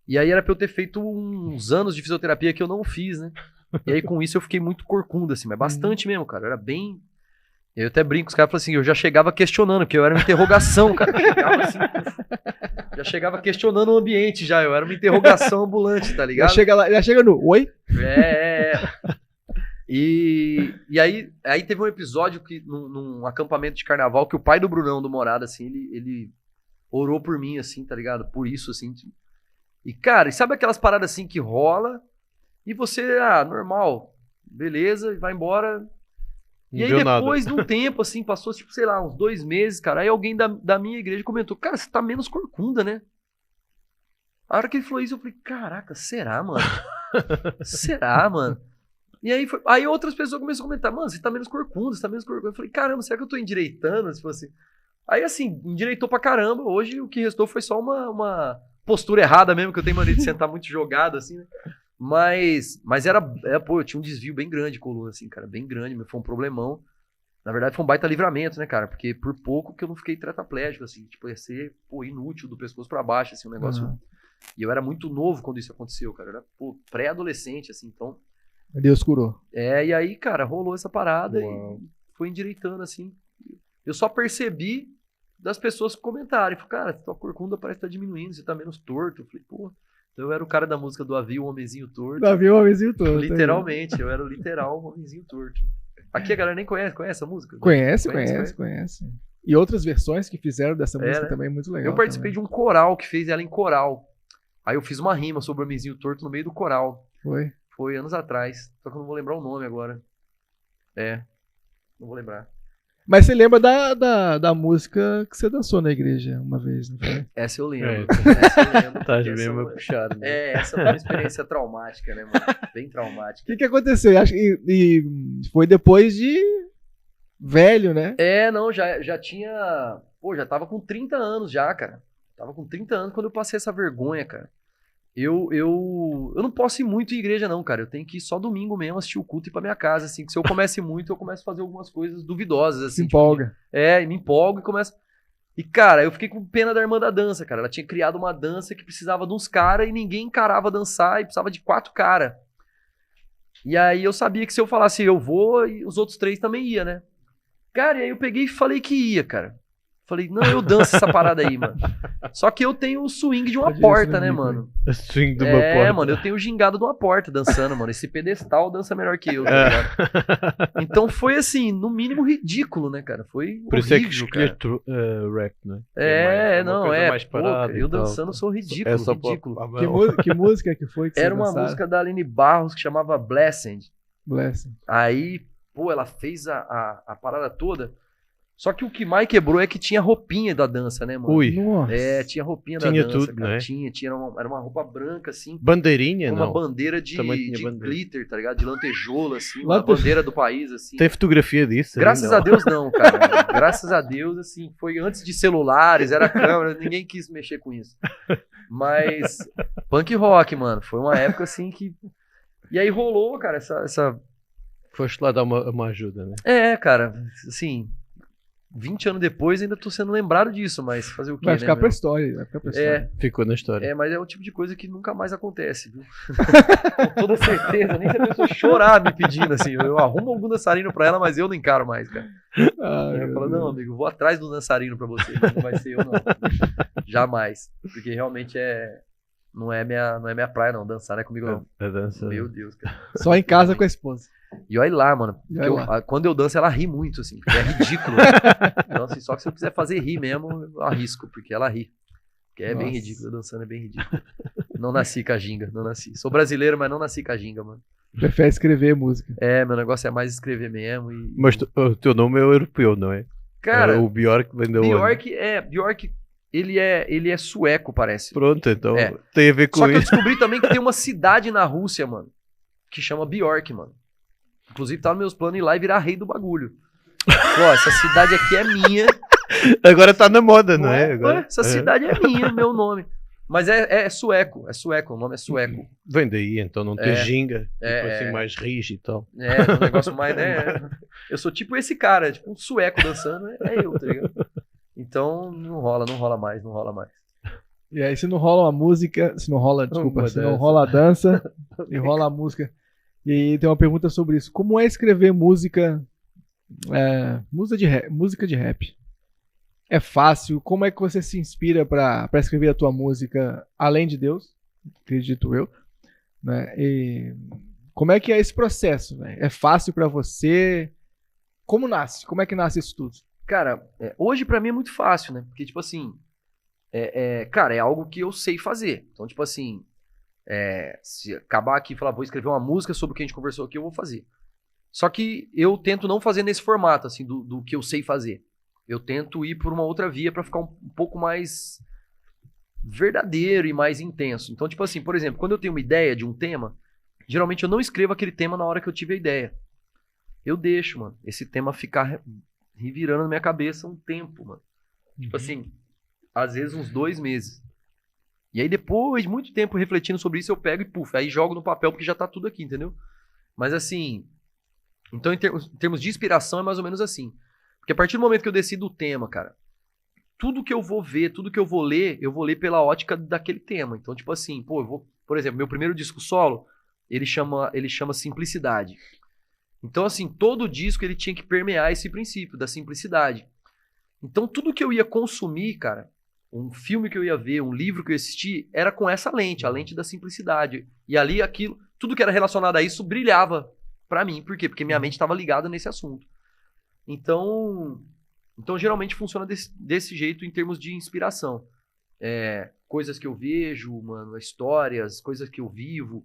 E aí era pra eu ter feito uns anos de fisioterapia que eu não fiz, né? E aí com isso eu fiquei muito corcunda, assim, mas bastante mesmo, cara. Eu era bem... Eu até brinco, os caras falam assim, eu já chegava questionando, porque eu era uma interrogação, cara. Eu chegava assim, já chegava questionando o ambiente já, eu era uma interrogação ambulante, tá ligado? Já chega no oi? E aí teve um episódio que, num acampamento de carnaval, que o pai do Brunão do Morada, assim, ele orou por mim, assim, tá ligado? Por isso, assim. E, cara, e sabe aquelas paradas assim que rola e você, normal, beleza, e vai embora. E aí depois de um tempo, assim, passou, tipo, sei lá, uns 2 meses, cara, aí alguém da minha igreja comentou, cara, você tá menos corcunda, né? A hora que ele falou isso, eu falei, caraca, será, mano? Será, mano? E aí outras pessoas começaram a comentar, mano, você tá menos corcunda, você tá menos corcunda. Eu falei, caramba, será que eu tô endireitando? Tipo assim. Aí, assim, endireitou pra caramba. Hoje o que restou foi só uma postura errada mesmo, que eu tenho mania de sentar muito jogado, assim, né? Mas pô, eu tinha um desvio bem grande de coluna, assim, cara, bem grande, foi um problemão. Na verdade, foi um baita livramento, né, cara? Porque por pouco que eu não fiquei tetraplégico, assim, tipo, ia ser, pô, inútil do pescoço pra baixo, assim, um negócio. Uhum. E eu era muito novo quando isso aconteceu, cara. Eu era, pô, pré-adolescente, assim, então. Deus curou. E aí, cara, rolou essa parada. Uau. E foi endireitando, assim. Eu só percebi das pessoas comentarem. Falei, cara, tua corcunda parece que tá diminuindo, você tá menos torto. Eu falei, pô. Então eu era o cara da música do Avi, o homenzinho torto. Davi o homenzinho todo. Literalmente, eu era o literal homenzinho torto. Aqui a galera nem conhece essa música? Conhece. E outras versões que fizeram dessa música né? também é muito legal. Eu participei de um coral que fez ela em coral. Aí eu fiz uma rima sobre o homenzinho torto no meio do coral. Foi anos atrás. Só que eu não vou lembrar o nome agora. Não vou lembrar. Mas você lembra da música que você dançou na igreja uma vez, não foi? Essa eu lembro. Essa eu lembro. Tá mesmo puxado. Né? Essa foi uma experiência traumática, né, mano? Bem traumática. O que aconteceu? E foi depois de velho, né? Não, já tinha... Pô, já tava com 30 anos já, cara. Tava com 30 anos quando eu passei essa vergonha, cara. Eu não posso ir muito em igreja, não, cara. Eu tenho que ir só domingo mesmo assistir o culto e ir pra minha casa, assim. Que se eu comece muito, eu começo a fazer algumas coisas duvidosas, assim. Se empolga. E me empolgo e começo... E, cara, eu fiquei com pena da irmã da dança, cara. Ela tinha criado uma dança que precisava de uns caras e ninguém encarava dançar e precisava de 4 caras. E aí eu sabia que se eu falasse eu vou, e os outros 3 também iam, né? Cara, e aí eu peguei e falei que ia, cara. Falei, não, eu danço essa parada aí, mano. Só que eu tenho o swing de uma porta, né, mano? O swing de uma porta. Mano, eu tenho o gingado de uma porta dançando, mano. Esse pedestal dança melhor que eu, tá ligado? Então foi assim, no mínimo ridículo, né, cara? Foi por isso horrível, é que escolhi rap, né? Mais parada eu dançando sou ridículo, ridículo. Que música que foi que você Era uma dançaram? música da Aline Barros que chamava Blessed. Blessed. Aí, pô, ela fez a parada toda. Só que o que mais quebrou é que tinha roupinha da dança, né, mano? Ui. Nossa. Tinha roupinha da Tinha dança, tudo, cara. né? Era uma roupa branca, assim. Bandeirinha, com não? uma bandeira de bandeira. glitter, tá ligado? De lantejoula, assim. Uma bandeira do país, assim. Tem fotografia disso? Graças a Deus não, cara. Graças a Deus, assim, foi antes de celulares, era câmera, ninguém quis mexer com isso. Mas punk rock, mano, foi uma época assim que... E aí rolou, cara, essa... Foste lá dar uma ajuda, né? Cara, assim... 20 anos depois ainda tô sendo lembrado disso, mas fazer o quê, Vai ficar né, pra história. Ficou na história. Mas é o tipo de coisa que nunca mais acontece, viu? Com toda certeza, nem se a pessoa chorar me pedindo, assim, eu arrumo algum dançarino pra ela, mas eu não encaro mais, cara. Eu falo, não, amigo, vou atrás do dançarino pra você, não vai ser eu, não. Jamais. Porque realmente não é minha praia, não. Dançar não é comigo, não. A dança. Meu Deus, cara. Só em casa com a esposa. E olha lá, mano. E olha lá. Quando eu danço, ela ri muito, assim. Porque é ridículo. Então, assim, só que se eu quiser fazer rir mesmo, eu arrisco, porque ela ri. Porque é bem Nossa. ridículo, dançando é bem ridículo. Não nasci com a ginga, não nasci. Sou brasileiro, mas não nasci com a ginga, mano. Prefere escrever música. Meu negócio é mais escrever mesmo. Mas o teu nome é europeu, não é? Cara, O Bjork vem da onde? Bjork, ele é sueco, parece. Pronto, então É. tem a ver com Só que eu isso. descobri também que tem uma cidade na Rússia, mano, que chama Bjork, mano. Inclusive tá nos meus planos ir lá e virar rei do bagulho. Ó, essa cidade aqui é minha. Agora tá na moda, não é? Agora, Essa cidade é minha, meu nome. Mas é sueco, o nome é sueco. Vem daí, então não tem ginga. É, Tipo assim, é. mais rígido e tal. É, um negócio mais, né? Eu sou tipo esse cara, tipo um sueco dançando, é eu, tá ligado? Então não rola mais. E aí, se não rola uma música, se não rola dança. a dança e rola a música. E aí tem uma pergunta sobre isso. Como é escrever música música de rap? É fácil? Como é que você se inspira pra escrever a tua música além de Deus? Acredito eu. Né? E como é que é esse processo? Né? É fácil pra você? Como nasce? Como é que nasce isso tudo? Cara, hoje pra mim é muito fácil, né? Porque, tipo assim, cara, é algo que eu sei fazer. Então, tipo assim, se acabar aqui e falar, vou escrever uma música sobre o que a gente conversou aqui, eu vou fazer. Só que eu tento não fazer nesse formato, assim, do que eu sei fazer. Eu tento ir por uma outra via pra ficar um pouco mais verdadeiro e mais intenso. Então, tipo assim, por exemplo, quando eu tenho uma ideia de um tema, geralmente eu não escrevo aquele tema na hora que eu tive a ideia. Eu deixo, mano, esse tema ficar revirando na minha cabeça um tempo, mano. Tipo assim, às vezes uns 2 meses. E aí depois de muito tempo refletindo sobre isso, eu pego e aí jogo no papel porque já tá tudo aqui, entendeu? Mas assim, então em termos de inspiração é mais ou menos assim. Porque a partir do momento que eu decido o tema, cara, tudo que eu vou ver, tudo que eu vou ler pela ótica daquele tema. Então, tipo assim, por exemplo, meu primeiro disco solo, ele chama Simplicidade. Então, assim, todo disco ele tinha que permear esse princípio da simplicidade. Então, tudo que eu ia consumir, cara, um filme que eu ia ver, um livro que eu ia assistir, era com essa lente, a lente da simplicidade. E ali, tudo que era relacionado a isso brilhava pra mim. Por quê? Porque minha mente estava ligada nesse assunto. Então geralmente funciona desse jeito em termos de inspiração. Coisas que eu vejo, mano, histórias, coisas que eu vivo.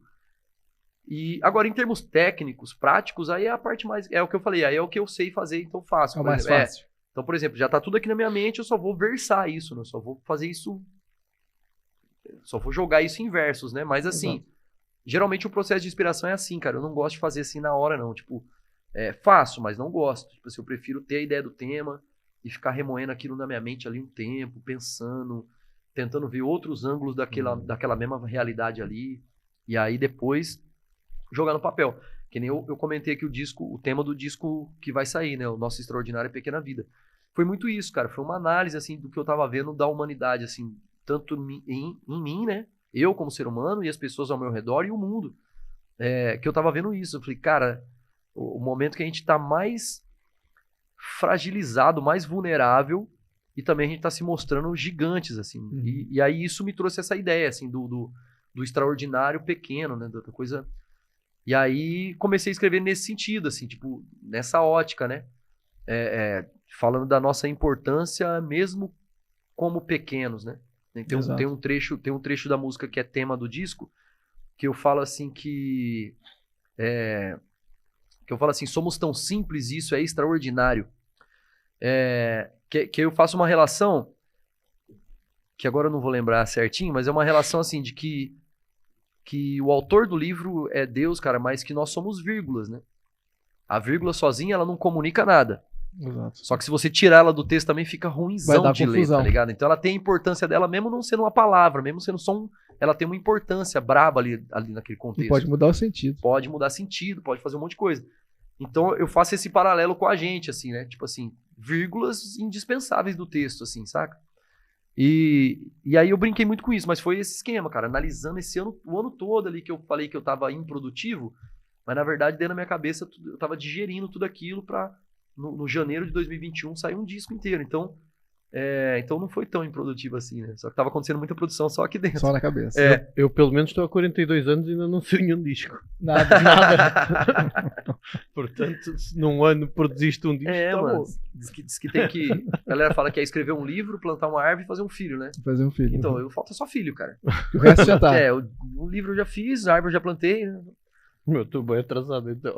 E agora, em termos técnicos, práticos, aí é a parte mais... É o que eu falei, aí é o que eu sei fazer, então faço. É o mais fácil. Então, por exemplo, já tá tudo aqui na minha mente, eu só vou versar isso, né? Eu só vou fazer isso... Só vou jogar isso em versos, né? Mas assim, geralmente o processo de inspiração é assim, cara. Eu não gosto de fazer assim na hora, não. Tipo, faço, mas não gosto. Tipo assim, eu prefiro ter a ideia do tema e ficar remoendo aquilo na minha mente ali um tempo, pensando, tentando ver outros ângulos daquela mesma realidade ali. E aí depois jogar no papel. Que nem eu comentei aqui o tema do disco que vai sair, né? O Nossa Extraordinária Pequena Vida. Foi muito isso, cara. Foi uma análise, assim, do que eu tava vendo da humanidade, assim, tanto em mim, né? Eu como ser humano e as pessoas ao meu redor e o mundo. Que eu tava vendo isso. Eu falei, cara, o momento que a gente tá mais fragilizado, mais vulnerável e também a gente tá se mostrando gigantes, assim. E aí isso me trouxe essa ideia, assim, do extraordinário pequeno, né? Da coisa... E aí comecei a escrever nesse sentido, assim, tipo, nessa ótica, né? Falando da nossa importância mesmo como pequenos, né? Tem um trecho da música que é tema do disco, que eu falo assim que eu falo assim, somos tão simples e isso é extraordinário. Que eu faço uma relação, que agora eu não vou lembrar certinho, mas é uma relação assim de que o autor do livro é Deus, cara, mas que nós somos vírgulas, né? A vírgula sozinha, ela não comunica nada. Exato. Só que se você tirar ela do texto também fica ruinzão de ler, tá ligado? Então ela tem a importância dela, mesmo não sendo uma palavra, mesmo sendo só ela tem uma importância braba ali naquele contexto. E pode mudar o sentido. Pode mudar sentido, pode fazer um monte de coisa. Então eu faço esse paralelo com a gente, assim, né? Tipo assim, vírgulas indispensáveis do texto, assim, saca? E aí eu brinquei muito com isso, mas foi esse esquema, cara, analisando o ano todo ali que eu falei que eu tava improdutivo, mas na verdade dentro da minha cabeça eu tava digerindo tudo aquilo pra no janeiro de 2021 sair um disco inteiro. Então Então não foi tão improdutivo assim, né? Só que tava acontecendo muita produção só aqui dentro. Só na cabeça. Eu pelo menos estou há 42 anos e ainda não sei nenhum disco. Nada, nada. Portanto, se num ano produziste um disco, tá mano. bom. Diz que tem que... A galera fala que é escrever um livro, plantar uma árvore e fazer um filho, né? Fazer um filho. Então, falta só filho, cara. O resto já tá. O livro eu já fiz, a árvore eu já plantei, né? Meu, estou bem atrasado então.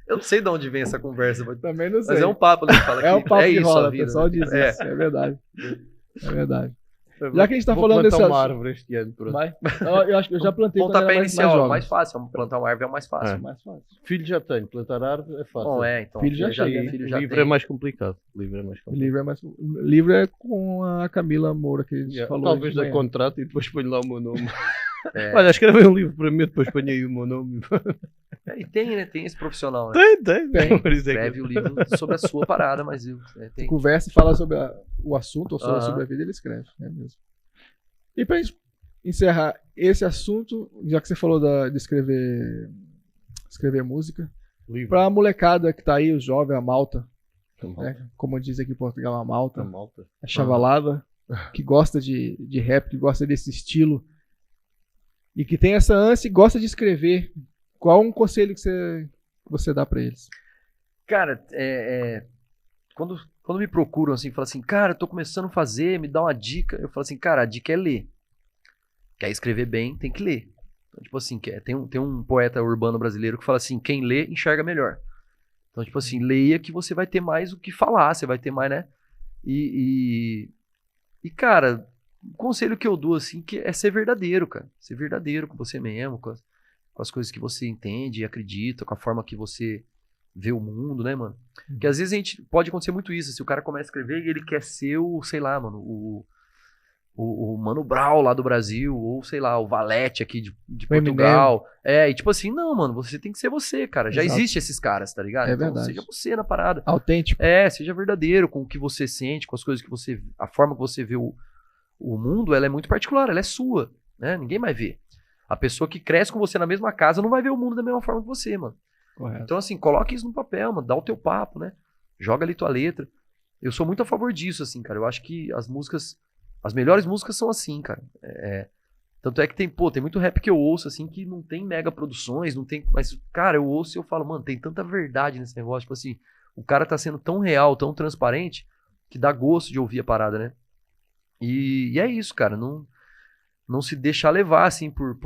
Eu não sei de onde vem essa conversa, Também não sei. mas é um papo, né? Fala É um que papo que isso rola, a o vida. pessoal diz É. isso. É verdade. É verdade. Já que a gente tá Vou falando plantar desse uma assunto- árvore este ano, pronto. Vai. Eu acho que eu já plantei quando Pontapé era mais inicial é o jovem. mais fácil, plantar uma árvore é o mais fácil. Mais fácil. Filho já tenho, plantar árvore é fácil. Bom, então. Filho já chega, tem, né? filho já Livro tem. é mais complicado. Livro é mais O complicado. livro é mais. O livro é com a Camila Moura que a gente falou. Talvez de dê manhã. contrato e depois ponho lá o meu nome. É. Olha, escreve um livro para mim, depois ponho aí o meu nome. E tem, né? Tem esse profissional, né? Tem. Por isso é que- Escreve o livro sobre a sua parada, mas tem. Conversa e fala sobre o assunto ou Aham. sobre a vida, ele escreve. É mesmo. E pra gente encerrar esse assunto, já que você falou de escrever música, Livro. pra molecada que tá aí, o jovem, a malta, Malta. né? Como diz aqui em Portugal, a malta, Malta. a chavalada, que gosta de rap, que gosta desse estilo e que tem essa ânsia e gosta de escrever. Qual um conselho que você dá pra eles? Cara, quando me procuram assim, falam assim, cara, eu tô começando a fazer, me dá uma dica. Eu falo assim, cara, a dica é ler. Quer escrever bem, tem que ler. Então, tipo assim, tem um poeta urbano brasileiro que fala assim, quem lê, enxerga melhor. Então, tipo assim, leia que você vai ter mais o que falar, você vai ter mais, né? E cara, o conselho que eu dou, assim, que é ser verdadeiro, cara. Ser verdadeiro com você mesmo, com as coisas que você entende e acredita, com a forma que você vê o mundo, né, mano? Porque às vezes pode acontecer muito isso, se o cara começa a escrever e ele quer ser sei lá, mano, o Mano Brown lá do Brasil, ou sei lá, o Valete aqui de Portugal. E tipo assim, não, mano, você tem que ser você, cara. Já Exato. existe esses caras, tá ligado? É Então, verdade. seja você na parada. Autêntico. Seja verdadeiro com o que você sente, com as coisas que você... A forma que você vê o mundo, ela é muito particular, ela é sua, né? Ninguém vai ver. A pessoa que cresce com você na mesma casa não vai ver o mundo da mesma forma que você, mano. Correto. Então, assim, coloque isso no papel, mano. Dá o teu papo, né? Joga ali tua letra. Eu sou muito a favor disso, assim, cara. Eu acho que as melhores músicas são assim, cara. Tanto é que tem muito rap que eu ouço, assim, que não tem mega produções, não tem... Mas, cara, eu ouço e eu falo, mano, tem tanta verdade nesse negócio. Tipo assim, o cara tá sendo tão real, tão transparente, que dá gosto de ouvir a parada, né? E é isso, cara. Não se deixar levar, assim, por,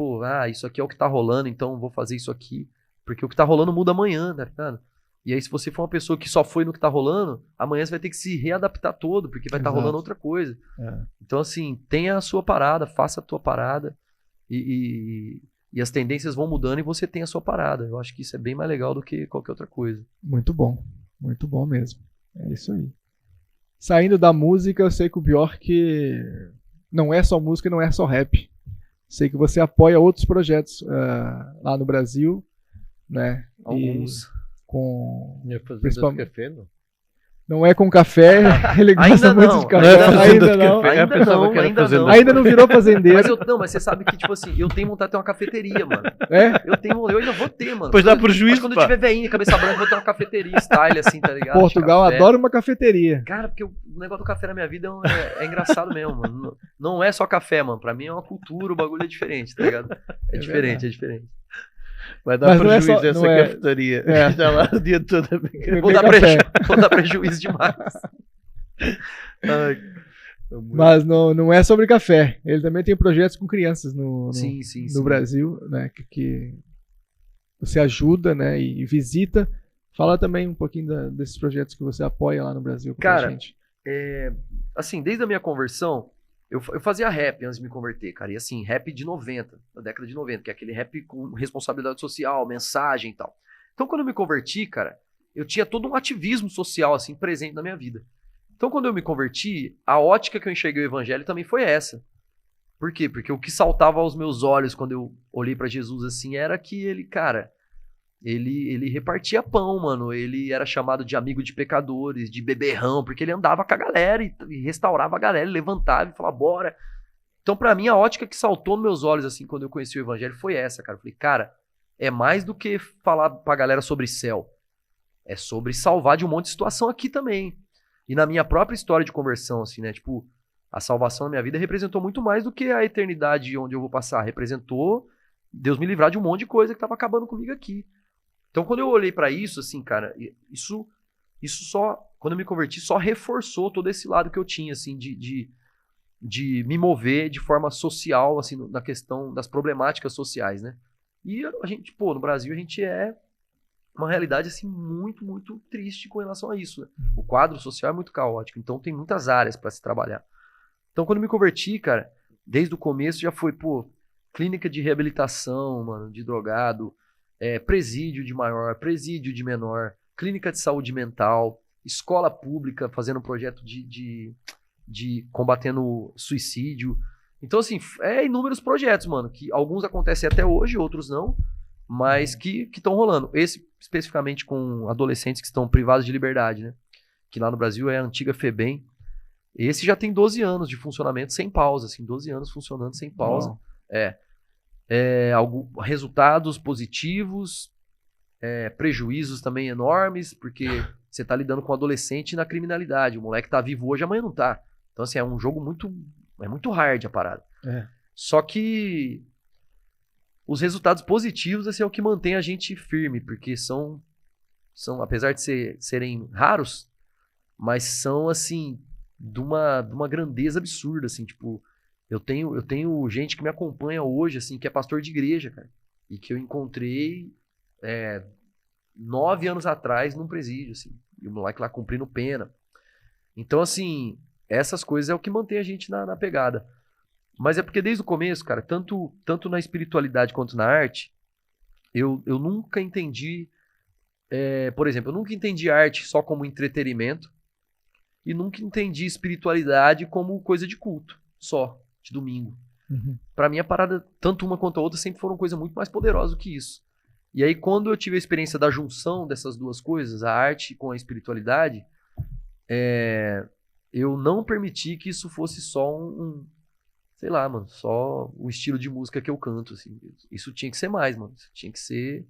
isso aqui é o que tá rolando, então vou fazer isso aqui. Porque o que tá rolando muda amanhã, tá ligado? E aí, se você for uma pessoa que só foi no que tá rolando, amanhã você vai ter que se readaptar todo, porque vai estar Exato. rolando outra coisa. É. Então, assim, tenha a sua parada, faça a tua parada, e as tendências vão mudando e você tem a sua parada. Eu acho que isso é bem mais legal do que qualquer outra coisa. Muito bom mesmo. É isso aí. Saindo da música, eu sei que o Bjork não é só música, não é só rap. Sei que você apoia outros projetos lá no Brasil, né? Alguns. Com Minha fazenda de principalmente- café, não? Não é com café, ele gosta Ainda muito não, de café. não é fazenda Ainda de não. café. Eu Ainda pensava não, que era ainda fazenda. não. Ainda não virou fazendeiro. Mas você sabe que, tipo assim, eu tenho vontade de ter uma cafeteria, mano. É? Eu ainda vou ter, mano. Depois dá Mas prejuízo, quando eu pá. tiver veinha, cabeça branca, eu vou ter uma cafeteria style, assim, tá ligado? Portugal De café. adora uma cafeteria. Cara, porque o negócio do café na minha vida é engraçado mesmo, mano. Não é só café, mano. Pra mim é uma cultura, o bagulho é diferente, tá ligado? É diferente, verdade. é diferente. Vai dar Mas não é prejuízo só- essa não é- cafetaria. É. Está lá o dia todo a brincar. Vou dar, café. vou dar prejuízo demais. Ai, Mas não é sobre café. Ele também tem projetos com crianças no sim. no Brasil, né? Que você ajuda, né? E visita. Fala também um pouquinho desses projetos que você apoia lá no Brasil pra Cara, gente. Assim, desde a minha conversão, eu fazia rap antes de me converter, cara. E assim, rap de 90, da década de 90, que é aquele rap com responsabilidade social, mensagem e tal. Então, quando eu me converti, cara, eu tinha todo um ativismo social, assim, presente na minha vida. Então, quando eu me converti, a ótica que eu enxerguei o evangelho também foi essa. Por quê? Porque o que saltava aos meus olhos quando eu olhei pra Jesus, assim, era que ele, cara, ele repartia pão, mano. Ele era chamado de amigo de pecadores, de beberrão, porque ele andava com a galera e restaurava a galera, levantava e falava, bora. Então, pra mim, a ótica que saltou nos meus olhos, assim, quando eu conheci o evangelho, foi essa, cara. Eu falei, cara, é mais do que falar pra galera sobre céu. É sobre salvar de um monte de situação aqui também. E na minha própria história de conversão, assim, né? Tipo, a salvação na minha vida representou muito mais do que a eternidade onde eu vou passar. Representou Deus me livrar de um monte de coisa que tava acabando comigo aqui. Então, quando eu olhei pra isso, assim, cara, isso só, quando eu me converti, só reforçou todo esse lado que eu tinha, assim, de me mover de forma social, assim, na questão das problemáticas sociais, né? E a gente, pô, no Brasil a gente é uma realidade, assim, muito, muito triste com relação a isso, né? O quadro social é muito caótico, então tem muitas áreas para se trabalhar. Então, quando eu me converti, cara, desde o começo já foi, pô, clínica de reabilitação, mano, de drogado, presídio de maior, presídio de menor, clínica de saúde mental, escola pública fazendo projeto de combatendo suicídio. Então, assim, inúmeros projetos, mano, que alguns acontecem até hoje, outros não, mas que estão rolando. Esse, especificamente com adolescentes que estão privados de liberdade, né? Que lá no Brasil é a antiga FEBEM. Esse já tem 12 anos de funcionamento sem pausa, assim, 12 anos funcionando sem pausa. Uau. Resultados positivos, prejuízos também enormes, porque você tá lidando com um adolescente na criminalidade. O moleque tá vivo hoje, amanhã não tá. Então, assim, é um jogo muito hard a parada. Só que os resultados positivos, assim, é o que mantém a gente firme, porque são apesar de serem raros, mas são, assim, de uma grandeza absurda, assim, tipo, eu tenho gente que me acompanha hoje, assim, que é pastor de igreja, cara, e que eu encontrei 9 anos atrás num presídio, assim, e o moleque lá cumprindo pena. Então, assim, essas coisas é o que mantém a gente na pegada. Mas é porque desde o começo, cara, tanto na espiritualidade quanto na arte, eu nunca entendi, por exemplo, eu nunca entendi arte só como entretenimento e nunca entendi espiritualidade como coisa de culto, só, de domingo. Uhum. Pra mim, a parada, tanto uma quanto a outra, sempre foram coisa muito mais poderosa do que isso. E aí, quando eu tive a experiência da junção dessas duas coisas, a arte com a espiritualidade, eu não permiti que isso fosse só sei lá, mano, só o estilo de música que eu canto, assim. Isso tinha que ser mais, mano. Isso tinha que ser...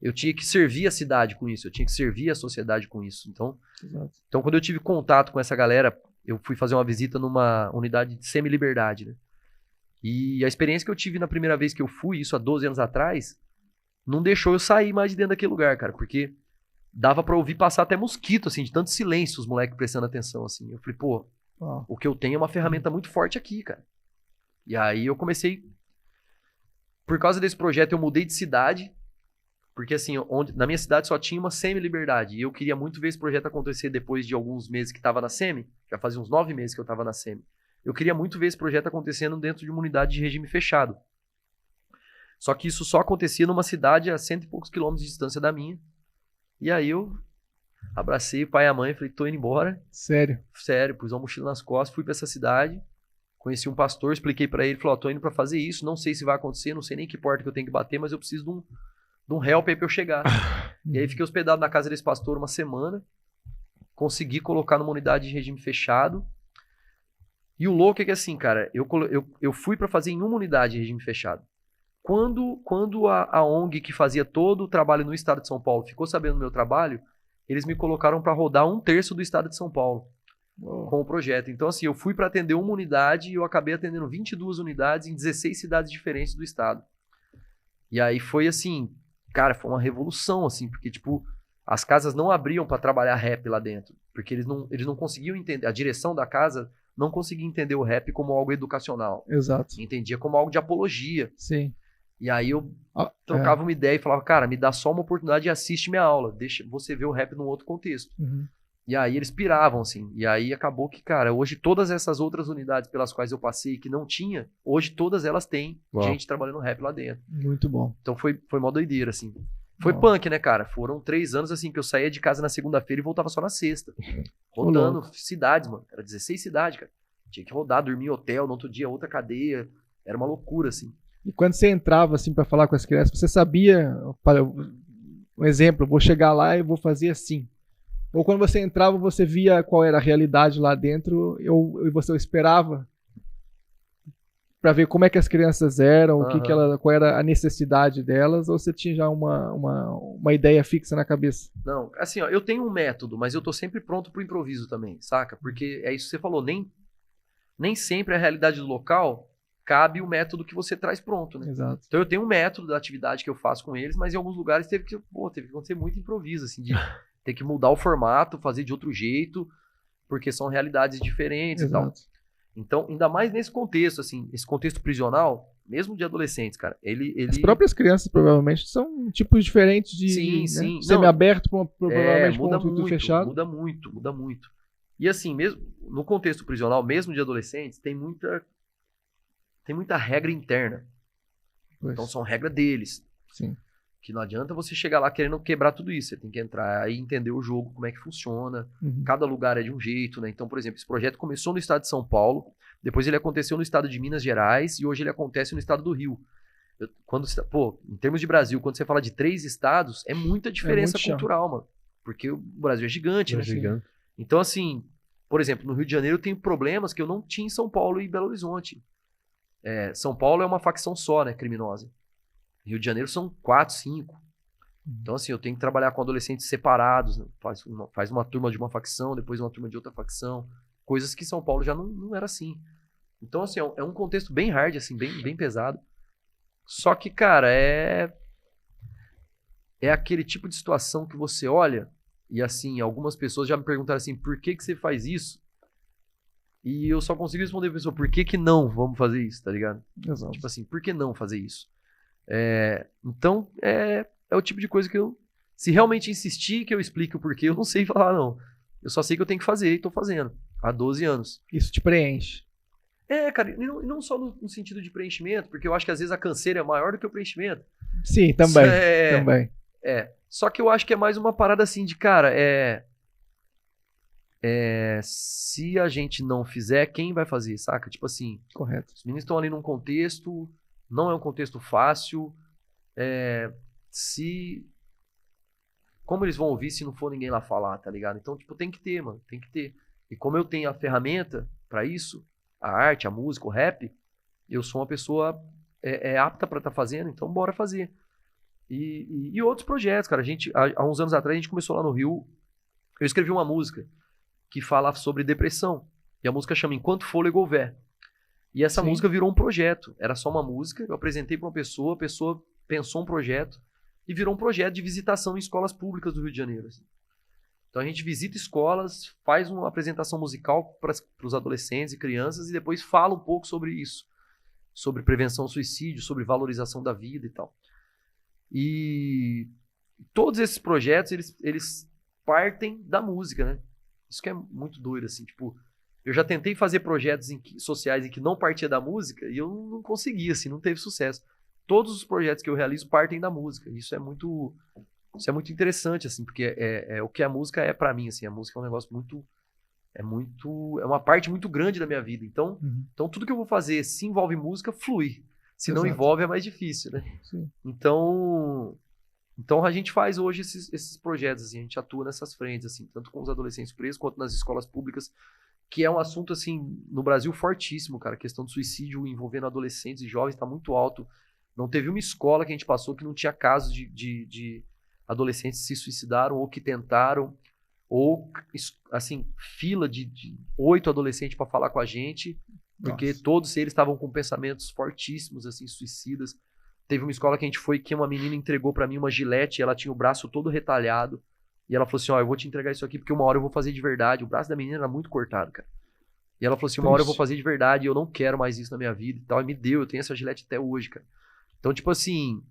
Eu tinha que servir a cidade com isso, eu tinha que servir a sociedade com isso. Então, quando eu tive contato com essa galera, eu fui fazer uma visita numa unidade de semi-liberdade, né? E a experiência que eu tive na primeira vez que eu fui, isso há 12 anos atrás, não deixou eu sair mais de dentro daquele lugar, cara, porque dava pra ouvir passar até mosquito, assim, de tanto silêncio, os moleques prestando atenção, assim. Eu falei, pô, o que eu tenho é uma ferramenta muito forte aqui, cara. E aí eu comecei... Por causa desse projeto, eu mudei de cidade, porque, assim, na minha cidade só tinha uma semi-liberdade, e eu queria muito ver esse projeto acontecer depois de alguns meses que tava na semi, já fazia uns 9 meses que eu tava na semi. Eu queria muito ver esse projeto acontecendo dentro de uma unidade de regime fechado. Só que isso só acontecia numa cidade a 100 e poucos quilômetros de distância da minha. E aí eu abracei o pai e a mãe, falei, tô indo embora. Sério? Sério, pus uma mochila nas costas, fui pra essa cidade, conheci um pastor, expliquei pra ele, falou, tô indo pra fazer isso, não sei se vai acontecer, não sei nem que porta que eu tenho que bater, mas eu preciso de um help aí pra eu chegar. E aí fiquei hospedado na casa desse pastor uma semana, consegui colocar numa unidade de regime fechado. E o louco é que, assim, cara, eu fui pra fazer em uma unidade de regime fechado. Quando a ONG que fazia todo o trabalho no estado de São Paulo ficou sabendo do meu trabalho, eles me colocaram para rodar 1/3 do estado de São Paulo com o projeto. Então, assim, eu fui para atender uma unidade e eu acabei atendendo 22 unidades em 16 cidades diferentes do estado. E aí foi assim, cara, foi uma revolução, assim, porque, tipo, as casas não abriam para trabalhar rap lá dentro, porque eles não conseguiam entender, a direção da casa não conseguia entender o rap como algo educacional. Exato. Entendia como algo de apologia. Sim. E aí eu trocava uma ideia e falava, cara, me dá só uma oportunidade e assiste minha aula. Deixa você ver o rap num outro contexto. Uhum. E aí eles piravam, assim. E aí acabou que, cara, hoje todas essas outras unidades pelas quais eu passei que não tinha, hoje todas elas têm gente trabalhando rap lá dentro. Muito bom. Então foi mó doideira, assim. Foi Bom. punk, né, cara? Foram 3 anos, assim, que eu saía de casa na segunda-feira e voltava só na sexta. Rodando cidades, mano. Era 16 cidades, cara. Tinha que rodar, dormir em hotel, no outro dia outra cadeia. Era uma loucura, assim. E quando você entrava assim para falar com as crianças, você sabia, um exemplo, vou chegar lá e vou fazer assim. Ou quando você entrava, você via qual era a realidade lá dentro e você esperava pra ver como é que as crianças eram, o que Aham. que qual era a necessidade delas, ou você tinha já uma ideia fixa na cabeça? Não, assim, ó, eu tenho um método, mas eu tô sempre pronto pro improviso também, saca? Porque é isso que você falou, nem sempre a realidade do local cabe o método que você traz pronto, né? Exato. Então eu tenho um método da atividade que eu faço com eles, mas em alguns lugares teve que acontecer muito improviso, assim, de ter que mudar o formato, fazer de outro jeito, porque são realidades diferentes e tal. Exato. Então, ainda mais nesse contexto, assim, esse contexto prisional, mesmo de adolescentes, cara, ele... As próprias crianças, provavelmente, são tipos diferentes Sim, né? sim. Não, Semi-aberto, provavelmente com muda um tudo muito, fechado. muda muito, muda muito. E assim, mesmo no contexto prisional, mesmo de adolescentes, tem muita regra interna. Pois, Então são regras deles. sim. Que não adianta você chegar lá querendo quebrar tudo isso. Você tem que entrar e entender o jogo, como é que funciona. Uhum. Cada lugar é de um jeito, né? Então, por exemplo, esse projeto começou no estado de São Paulo, depois ele aconteceu no estado de Minas Gerais e hoje ele acontece no estado do Rio. Em termos de Brasil, quando você fala de 3 estados, é muita diferença muito chão. cultural, mano. Porque o Brasil é gigante, É né? gigante. Então, assim, por exemplo, no Rio de Janeiro eu tenho problemas que eu não tinha em São Paulo e Belo Horizonte. São Paulo é uma facção só, né, criminosa. Rio de Janeiro são 4, 5. Então, assim, eu tenho que trabalhar com adolescentes separados, né? Faz uma turma de uma facção, depois uma turma de outra facção. Coisas que São Paulo já não era assim. Então, assim, é um contexto bem hard, assim, bem pesado. Só que, cara, é aquele tipo de situação que você olha e, assim, algumas pessoas já me perguntaram assim, por que você faz isso? E eu só consigo responder pra pessoa, por que não vamos fazer isso, tá ligado? Exato. Tipo assim, por que não fazer isso? Então, é o tipo de coisa que se realmente insistir que eu explique o porquê, eu não sei falar, não. Eu só sei que eu tenho que fazer e tô fazendo. Há 12 anos. Isso te preenche. Cara, e não só no sentido de preenchimento, porque eu acho que às vezes a canseira é maior do que o preenchimento. Sim, também. É- Também. Só que eu acho que é mais uma parada assim de, cara, se a gente não fizer, quem vai fazer, saca? Tipo assim, Correto. os meninos estão ali num contexto, não é um contexto fácil. Como eles vão ouvir se não for ninguém lá falar, tá ligado? Então, tipo, tem que ter, mano, tem que ter. E como eu tenho a ferramenta pra isso, a arte, a música, o rap, eu sou uma pessoa apta pra estar fazendo, então bora fazer. E outros projetos, cara. Há uns anos atrás, a gente começou lá no Rio. Eu escrevi uma música que fala sobre depressão. E a música chama Enquanto Fôlego Houver. E essa Sim. música virou um projeto. Era só uma música, eu apresentei pra uma pessoa, a pessoa pensou um projeto e virou um projeto de visitação em escolas públicas do Rio de Janeiro. Assim. Então a gente visita escolas, faz uma apresentação musical para os adolescentes e crianças e depois fala um pouco sobre isso. Sobre prevenção ao suicídio, sobre valorização da vida e tal. E todos esses projetos, eles partem da música, né? Isso que é muito doido, assim, tipo... Eu já tentei fazer projetos sociais em que não partia da música e eu não consegui, assim, não teve sucesso. Todos os projetos que eu realizo partem da música. Isso é muito interessante, assim, porque é o que a música é pra mim, assim. A música é um negócio é uma parte muito grande da minha vida. Então tudo que eu vou fazer, se envolve música, flui. Se não Exato. envolve, é mais difícil, né? Sim. Então a gente faz hoje esses projetos, assim, a gente atua nessas frentes, assim, tanto com os adolescentes presos quanto nas escolas públicas, que é um assunto, assim, no Brasil fortíssimo, cara. A questão do suicídio envolvendo adolescentes e jovens está muito alto. Não teve uma escola que a gente passou que não tinha casos de adolescentes que se suicidaram ou que tentaram, ou, assim, fila de 8 adolescentes para falar com a gente, porque Nossa. todos eles estavam com pensamentos fortíssimos, assim, suicidas. Teve uma escola que a gente foi que uma menina entregou para mim uma gilete e ela tinha o braço todo retalhado. E ela falou assim, eu vou te entregar isso aqui porque uma hora eu vou fazer de verdade. O braço da menina era muito cortado, cara. E ela falou assim, uma hora eu vou fazer de verdade e eu não quero mais isso na minha vida e tal. E me deu, eu tenho essa gilete até hoje, cara. Então, tipo assim,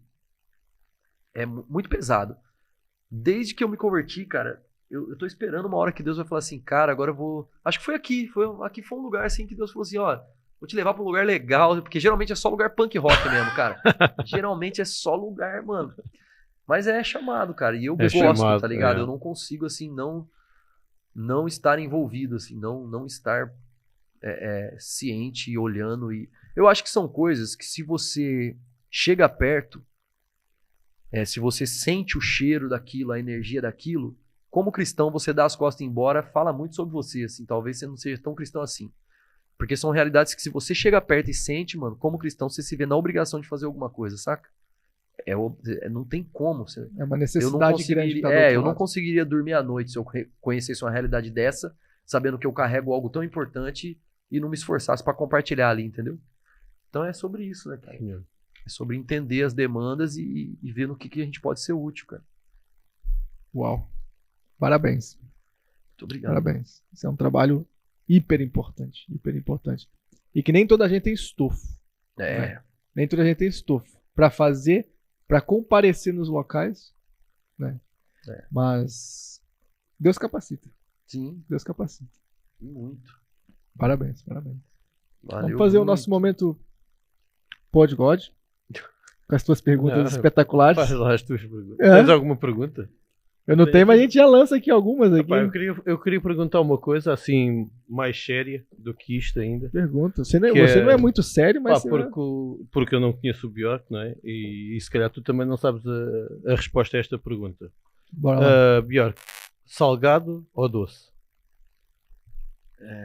é muito pesado. Desde que eu me converti, cara, eu tô esperando uma hora que Deus vai falar assim, cara, agora eu vou... Acho que foi aqui foi um lugar assim que Deus falou assim, ó, vou te levar pra um lugar legal, porque geralmente é só lugar punk rock mesmo, cara. Geralmente é só lugar, mano. Mas é chamado, cara, e eu gosto, chamado, tá ligado? Eu não consigo, assim, não estar envolvido, assim, não estar ciente e olhando. E eu acho que são coisas que se você chega perto, se você sente o cheiro daquilo, a energia daquilo, como cristão, você dá as costas e ir embora, fala muito sobre você, assim, talvez você não seja tão cristão assim. Porque são realidades que se você chega perto e sente, mano, como cristão, você se vê na obrigação de fazer alguma coisa, saca? Não tem como. É uma necessidade grande. Que tá do outro eu não lado. conseguiria dormir à noite se eu conhecesse uma realidade dessa, sabendo que eu carrego algo tão importante e não me esforçasse pra compartilhar ali, entendeu? Então é sobre isso, né, cara? É sobre entender as demandas e ver no que a gente pode ser útil, cara. Uau. Parabéns. Muito obrigado. Parabéns. Isso é um trabalho hiper importante. Hiper importante. E que nem toda a gente tem estofo. Nem toda a gente tem estofo pra fazer, pra comparecer nos locais, né? Mas Deus capacita. Sim. Deus capacita. Muito. Parabéns, parabéns. Valeu. Vamos fazer o nosso momento Pod God. Com as tuas perguntas espetaculares. Faz lá as tuas perguntas. É. Tens alguma pergunta? Eu não tenho, mas a gente já lança aqui algumas aqui. Epá, eu queria perguntar uma coisa assim, mais séria do que isto ainda. Pergunta. Você não é, Que você não é muito sério, mas Pá, porque eu não conheço o Bjork, não é? E se calhar tu também não sabes a resposta a esta pergunta. Bora lá. Bjork, salgado ou doce?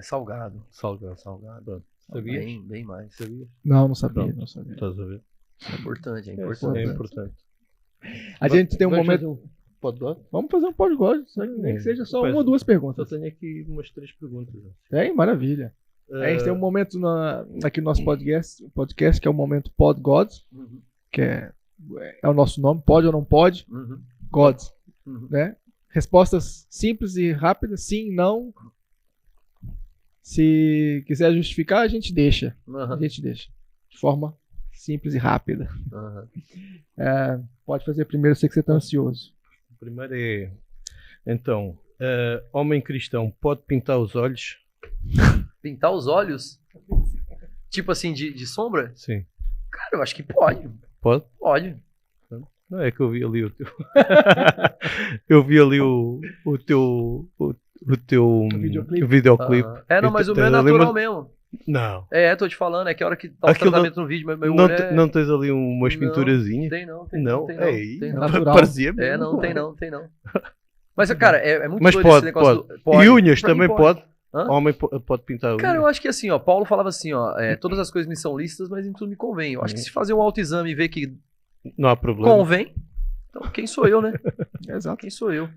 Salgado. Salgado. Pronto. Sabias? Bem mais. Sabias? Não sabia, Pronto. não sabia. Estás a ver? É importante, é importante. importante. É importante. A gente tem um Vamos momento. Pode dar? Vamos fazer um Pod God, nem que seja só Pois. uma ou duas Só perguntas. tenho aqui umas 3 perguntas. Tem? Maravilha. A gente tem um momento aqui no nosso podcast, que é o momento Pod God, Uhum. que é o nosso nome, pode ou não pode, Uhum. God, Uhum. né? Respostas simples e rápidas, sim, não. Se quiser justificar, a gente deixa. Uhum. A gente deixa. De forma simples e rápida. Uhum. Pode fazer primeiro, eu sei que você está ansioso. O primeiro é... Então, homem cristão pode pintar os olhos? Pintar os olhos? Tipo assim, de sombra? Sim. Cara, eu acho que pode. Pode? Pode. Não, é que eu vi ali o teu... eu vi ali o teu videoclipe. Não, mas o meu é Tens ali natural uma- mesmo. Não. Tô te falando, é que a hora que tá o Aquilo tratamento no vídeo, mas meu Não, olho é... não tens ali umas Não, pinturazinhas? Tem não. Não? Tem Ei, Tem não. Natural. parecia mesmo. Não, tem não. Mas, cara, é muito Mas doido pode, esse negócio pode. do... Pode. E unhas Pra mim também pode? Hã? Homem pode pintar unhas? Cara, eu acho que assim, ó, Paulo falava assim, ó, todas as coisas me são lícitas, mas em tudo me convém. Eu acho que se fazer um autoexame e ver que Não há problema. convém, então quem sou eu, né? Exato. Quem sou eu?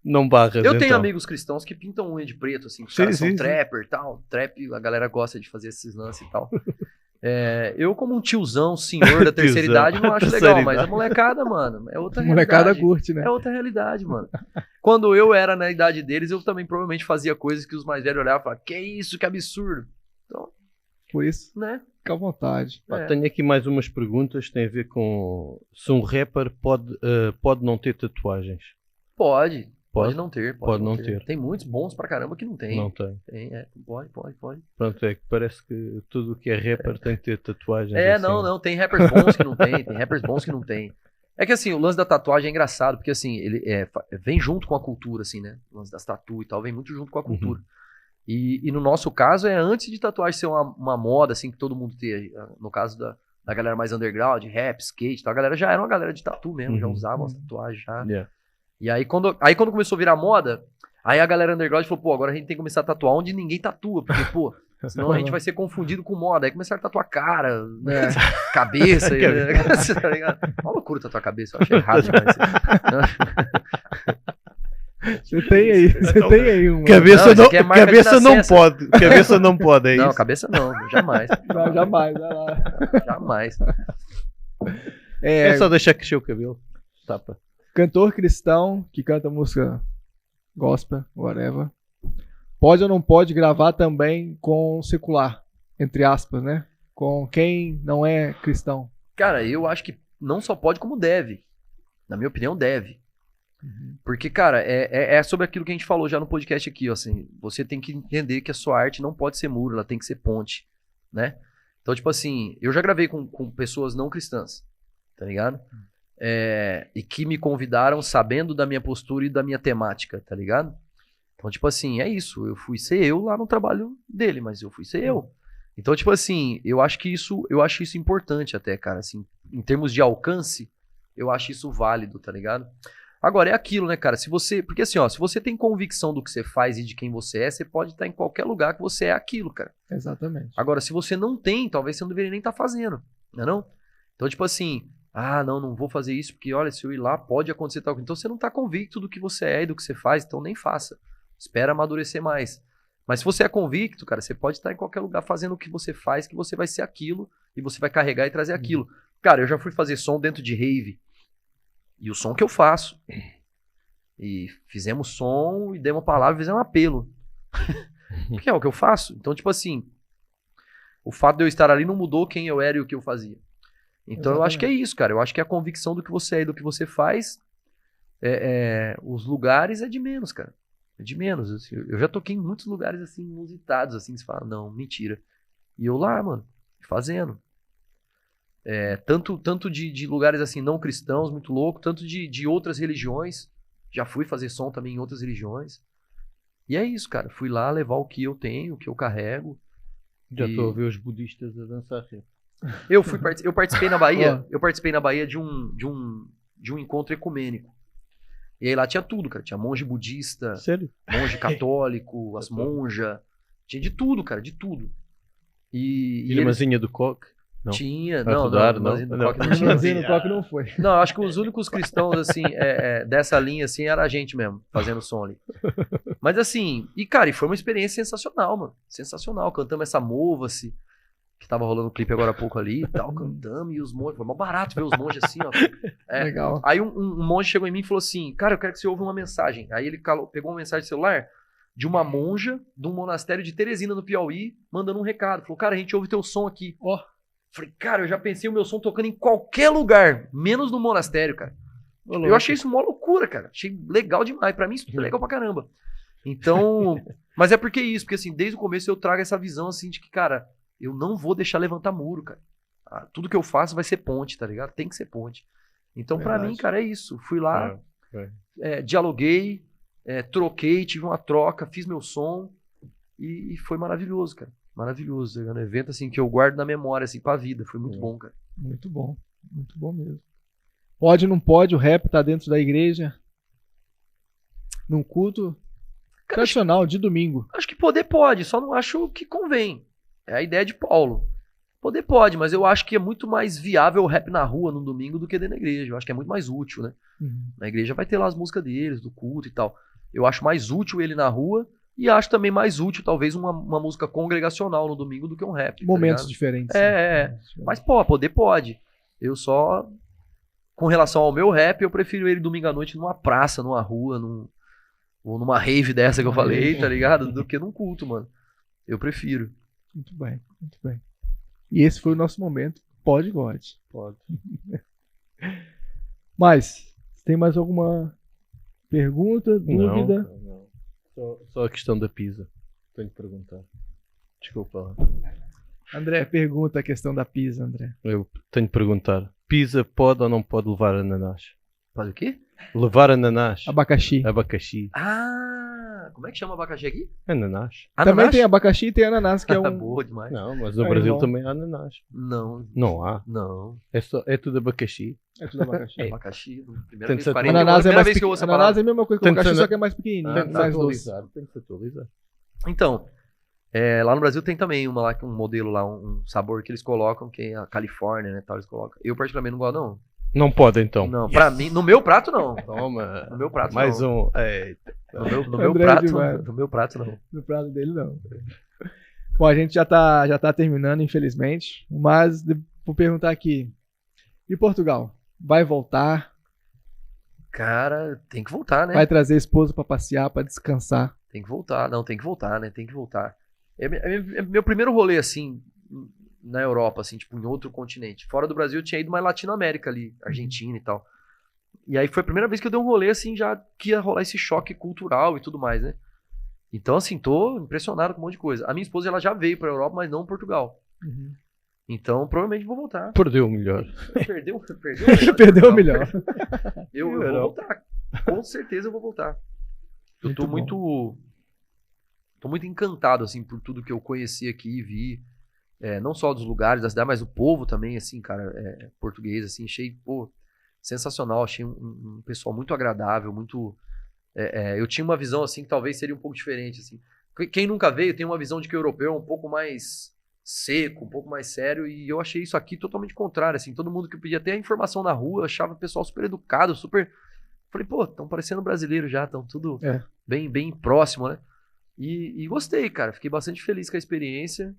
Não barras, Eu tenho então. amigos cristãos que pintam unha de preto, assim, os Sim, caras são sim, sim. trapper e tal. Trap, a galera gosta de fazer esses lances e tal. Eu, como um tiozão, senhor da terceira Tiozão. idade, não acho legal, Terceira mas a idade. molecada, mano, é outra A molecada realidade. curte, né? É outra realidade, mano. Quando eu era na idade deles, eu também provavelmente fazia coisas que os mais velhos olhavam e falavam, que isso, que absurdo. Então, Por isso, né? fica à vontade. Pá, tenho aqui mais umas perguntas que têm a ver com se um rapper pode não ter tatuagens. Pode Pode? não ter. Pode não ter. Tem muitos bons pra caramba que não tem. Não tem. Tem, pode. Pronto, é que parece que tudo o que é rapper tem que ter tatuagens. assim. Não, tem rappers bons que não tem rappers bons que não tem. É que assim, o lance da tatuagem é engraçado, porque assim, ele vem junto com a cultura, assim, né? O lance das tatu e tal, vem muito junto com a cultura. E no nosso caso, é antes de tatuagem ser uma moda, assim, que todo mundo tem. No caso da galera mais underground, rap, skate e tal, a galera já era uma galera de tatu mesmo, já usavam as tatuagens já. Yeah. E aí quando começou a virar moda, aí a galera underground falou, pô, agora a gente tem que começar a tatuar onde ninguém tatua, porque, pô, senão a gente vai ser confundido com moda. Aí começaram a tatuar cara, né, cabeça, tá ligado? Uma loucura tatuar cabeça, eu achei errado demais. Você tem aí uma. Cabeça Não, isso não, aqui é marca de cabeça não nascença. pode. Cabeça não pode, é Não, isso? cabeça não, jamais. Não, jamais, vai lá. Jamais. É só deixar crescer o cabelo. Tapa. Cantor cristão que canta música gospel, whatever, pode ou não pode gravar também com secular, entre aspas, né? Com quem não é cristão. Cara, eu acho que não só pode, como deve. Na minha opinião, deve. Porque, cara, é sobre aquilo que a gente falou já no podcast aqui, ó, assim, você tem que entender que a sua arte não pode ser muro, ela tem que ser ponte, né? Então, tipo assim, eu já gravei com pessoas não cristãs, tá ligado? E que me convidaram sabendo da minha postura e da minha temática, tá ligado? Então, tipo assim, é isso, eu fui ser eu lá no trabalho dele, mas eu fui ser eu. Então, tipo assim, eu acho isso importante até, cara, assim, em termos de alcance, eu acho isso válido, tá ligado? Agora, é aquilo, né, cara? Porque assim, ó, se você tem convicção do que você faz e de quem você é, você pode estar em qualquer lugar que você é aquilo, cara. Exatamente. Agora, se você não tem, talvez você não deveria nem estar fazendo, não é não? Então, tipo assim, não vou fazer isso porque, olha, se eu ir lá, pode acontecer tal coisa. Então, você não tá convicto do que você é e do que você faz, então nem faça. Espera amadurecer mais. Mas se você é convicto, cara, você pode estar em qualquer lugar fazendo o que você faz, que você vai ser aquilo e você vai carregar e trazer aquilo. Cara, eu já fui fazer som dentro de rave. E o som que eu faço. E fizemos som e demos palavra e fizemos um apelo. Porque é o que eu faço. Então, tipo assim, o fato de eu estar ali não mudou quem eu era e o que eu fazia. Então, eu acho que é isso, cara. Eu acho que a convicção do que você é e do que você faz, os lugares é de menos, cara. É de menos. Assim, eu já toquei em muitos lugares, assim, inusitados, assim, que você fala, não, mentira. E eu lá, mano, fazendo. Tanto de lugares assim não cristãos, muito louco, tanto de outras religiões. Já fui fazer som também em outras religiões. E é isso, cara. Fui lá levar o que eu tenho, o que eu carrego. Já estou a ver os budistas a dançar. Eu participei na Bahia. Eu participei na Bahia de um encontro ecumênico. E aí lá tinha tudo, cara. Tinha monge budista, Sério? monge católico, as monjas. Tinha de tudo, cara, de tudo. E Irmãzinha do coque? Não. Tinha, Vai não, rodar, não, não? Irmãzinha do Não. Coque não tinha. Irmãzinho no coque não foi. Não, eu acho que os únicos cristãos, assim, dessa linha, assim, era a gente mesmo, fazendo som ali. Mas assim, cara, e foi uma experiência sensacional, mano. Sensacional. Cantamos essa Mova-se, que tava rolando o clipe agora há pouco ali e tal, cantamos, e os monges, foi mó barato ver os monges assim, ó. Legal. Aí um monge chegou em mim e falou assim, cara, eu quero que você ouça uma mensagem. Aí ele pegou uma mensagem de celular de uma monja de um monastério de Teresina, no Piauí, mandando um recado. Falou, cara, a gente ouve teu som aqui. Ó. Falei, cara, eu já pensei o meu som tocando em qualquer lugar, menos no monastério, cara. Eu achei isso uma loucura, cara. Achei legal demais. Pra mim, isso é legal pra caramba. Então, mas é porque isso, porque assim, desde o começo eu trago essa visão assim de que, cara, eu não vou deixar levantar muro, cara. Tudo que eu faço vai ser ponte, tá ligado? Tem que ser ponte. Então, pra mim, cara, é isso. Fui lá, dialoguei, troquei, tive uma troca, fiz meu som e foi maravilhoso, cara. Maravilhoso. É um evento assim que eu guardo na memória, assim, pra vida. Foi muito bom, cara. Muito bom mesmo. Pode, não pode, o rap tá dentro da igreja. Num culto tradicional, de domingo. Acho que poder pode, só não acho que convém. É a ideia de Paulo. Poder pode, mas eu acho que é muito mais viável o rap na rua no domingo do que dentro da igreja. Eu acho que é muito mais útil, né? Na igreja vai ter lá as músicas deles, do culto e tal. Eu acho mais útil ele na rua e acho também mais útil, talvez, uma música congregacional no domingo do que um rap. Momentos tá diferentes. Mas, poder pode. Eu só... Com relação ao meu rap, eu prefiro ele domingo à noite numa praça, numa rua, ou numa rave dessa que eu falei, tá ligado? Do que num culto, mano. Eu prefiro. Muito bem, muito bem. E esse foi o nosso momento. Pode. Pode. Mas, tem mais alguma pergunta, dúvida? Não. Só a questão da pizza. Tenho que perguntar. Desculpa lá. André, pergunta a questão da pizza, André. Eu tenho que perguntar. Pizza pode ou não pode levar ananás? Faz o quê? Levar ananás. Abacaxi. Abacaxi. Como é que chama abacaxi aqui? Ananás. Também tem abacaxi e tem ananás, que é um... Boa demais. Não, mas no Brasil irmão. também há ananás. Não. Não há. Não. É tudo abacaxi. É tudo abacaxi. Abacaxi. Primeira Tem vez, que ser 40, Ananás é primeira mais vez que eu ouço a Ananás palavra. é a mesma coisa que Tem o abacaxi, que ser- só que é mais pequenininho, Tem que se mais doce. atualizar. Tem que se atualizar. Então, lá no Brasil tem também um modelo lá, um sabor que eles colocam, que é a Califórnia, né, tal, eles colocam. Eu particularmente não gosto, não. Não pode então. Não, pra mim, no meu prato, não. Toma. No meu prato, Mais não. um. No meu André prato, demais. no meu prato, não. No prato dele, não. Bom, a gente já tá terminando, infelizmente. Mas vou perguntar aqui. E Portugal? Vai voltar? Cara, tem que voltar, né? Vai trazer a esposa pra passear, pra descansar? Tem que voltar. Não, tem que voltar, né? Tem que voltar. É meu primeiro rolê, assim, na Europa, assim, tipo, em outro continente. Fora do Brasil, eu tinha ido mais Latinoamérica ali, Argentina e tal. E aí foi a primeira vez que eu dei um rolê, assim, já que ia rolar esse choque cultural e tudo mais, né? Então, assim, tô impressionado com um monte de coisa. A minha esposa, ela já veio pra Europa, mas não Portugal. Então, provavelmente vou voltar. Perdeu o melhor. Perdeu Perdeu o melhor. Eu vou voltar. Com certeza eu vou voltar. Eu tô muito encantado, assim, por tudo que eu conheci aqui e vi. Não só dos lugares da cidade, mas o povo também, assim, cara, português, assim, achei, pô, sensacional, achei um pessoal muito agradável, muito... eu tinha uma visão, assim, que talvez seria um pouco diferente, assim. Quem nunca veio tem uma visão de que o europeu é um pouco mais seco, um pouco mais sério, e eu achei isso aqui totalmente contrário, assim, todo mundo que pedia até a informação na rua, eu achava o pessoal super educado, super... Falei, pô, estão parecendo brasileiro já, estão tudo bem próximo, né? E gostei, cara, fiquei bastante feliz com a experiência,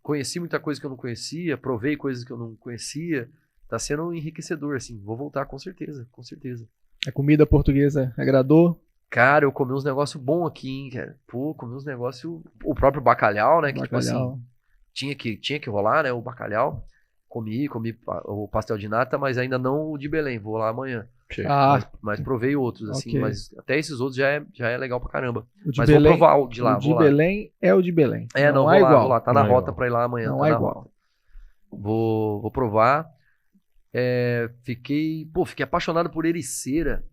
conheci muita coisa que eu não conhecia, provei coisas que eu não conhecia, tá sendo enriquecedor, assim, vou voltar com certeza, com certeza. A comida portuguesa agradou? Cara, eu comi uns negócios bons aqui, hein, cara. Pô, comi uns negócios... O próprio bacalhau, né? Que, tipo assim, tinha que rolar, né? O bacalhau. Comi o pastel de nata, mas ainda não o de Belém. Vou lá amanhã. Mas provei outros, assim. Ok. Mas até esses outros já é legal pra caramba. O de Mas Belém, vou provar o de lá. O de Belém é o de Belém. Não, há igual. vou lá. Tá na Não é rota igual. pra ir lá amanhã. Não tá há na igual. rota. Vou provar. Fiquei apaixonado por Ericeira.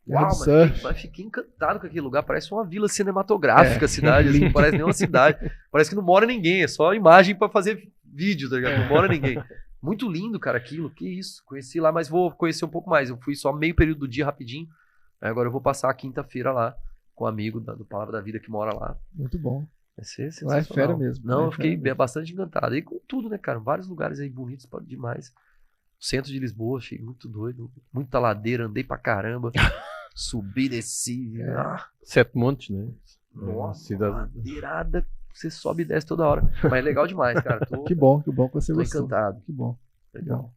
Terra Uau, do surf. mas fiquei encantado com aquele lugar. Parece uma vila cinematográfica a cidade. Assim, não parece nem uma cidade. Parece que não mora ninguém. É só imagem pra fazer vídeo, tá ligado? Não mora ninguém. Muito lindo, cara, aquilo. Que isso. Conheci lá, mas vou conhecer um pouco mais. Eu fui só meio período do dia, rapidinho. Aí agora eu vou passar a quinta-feira lá com um amigo do Palavra da Vida que mora lá. Muito bom. Vai ser Lá é sensacional. fera mesmo. Não, Lá é eu fiquei fera bastante encantado. E com tudo, né, cara? Vários lugares aí bonitos demais. O centro de Lisboa, achei muito doido. Muita ladeira, andei pra caramba. Subi, desci. Sete Montes, né? Nossa, Cidade. ladeirada. Você sobe e desce toda hora. Mas é legal demais, cara. Que bom que você Tô gostou. encantado. Que bom. Legal.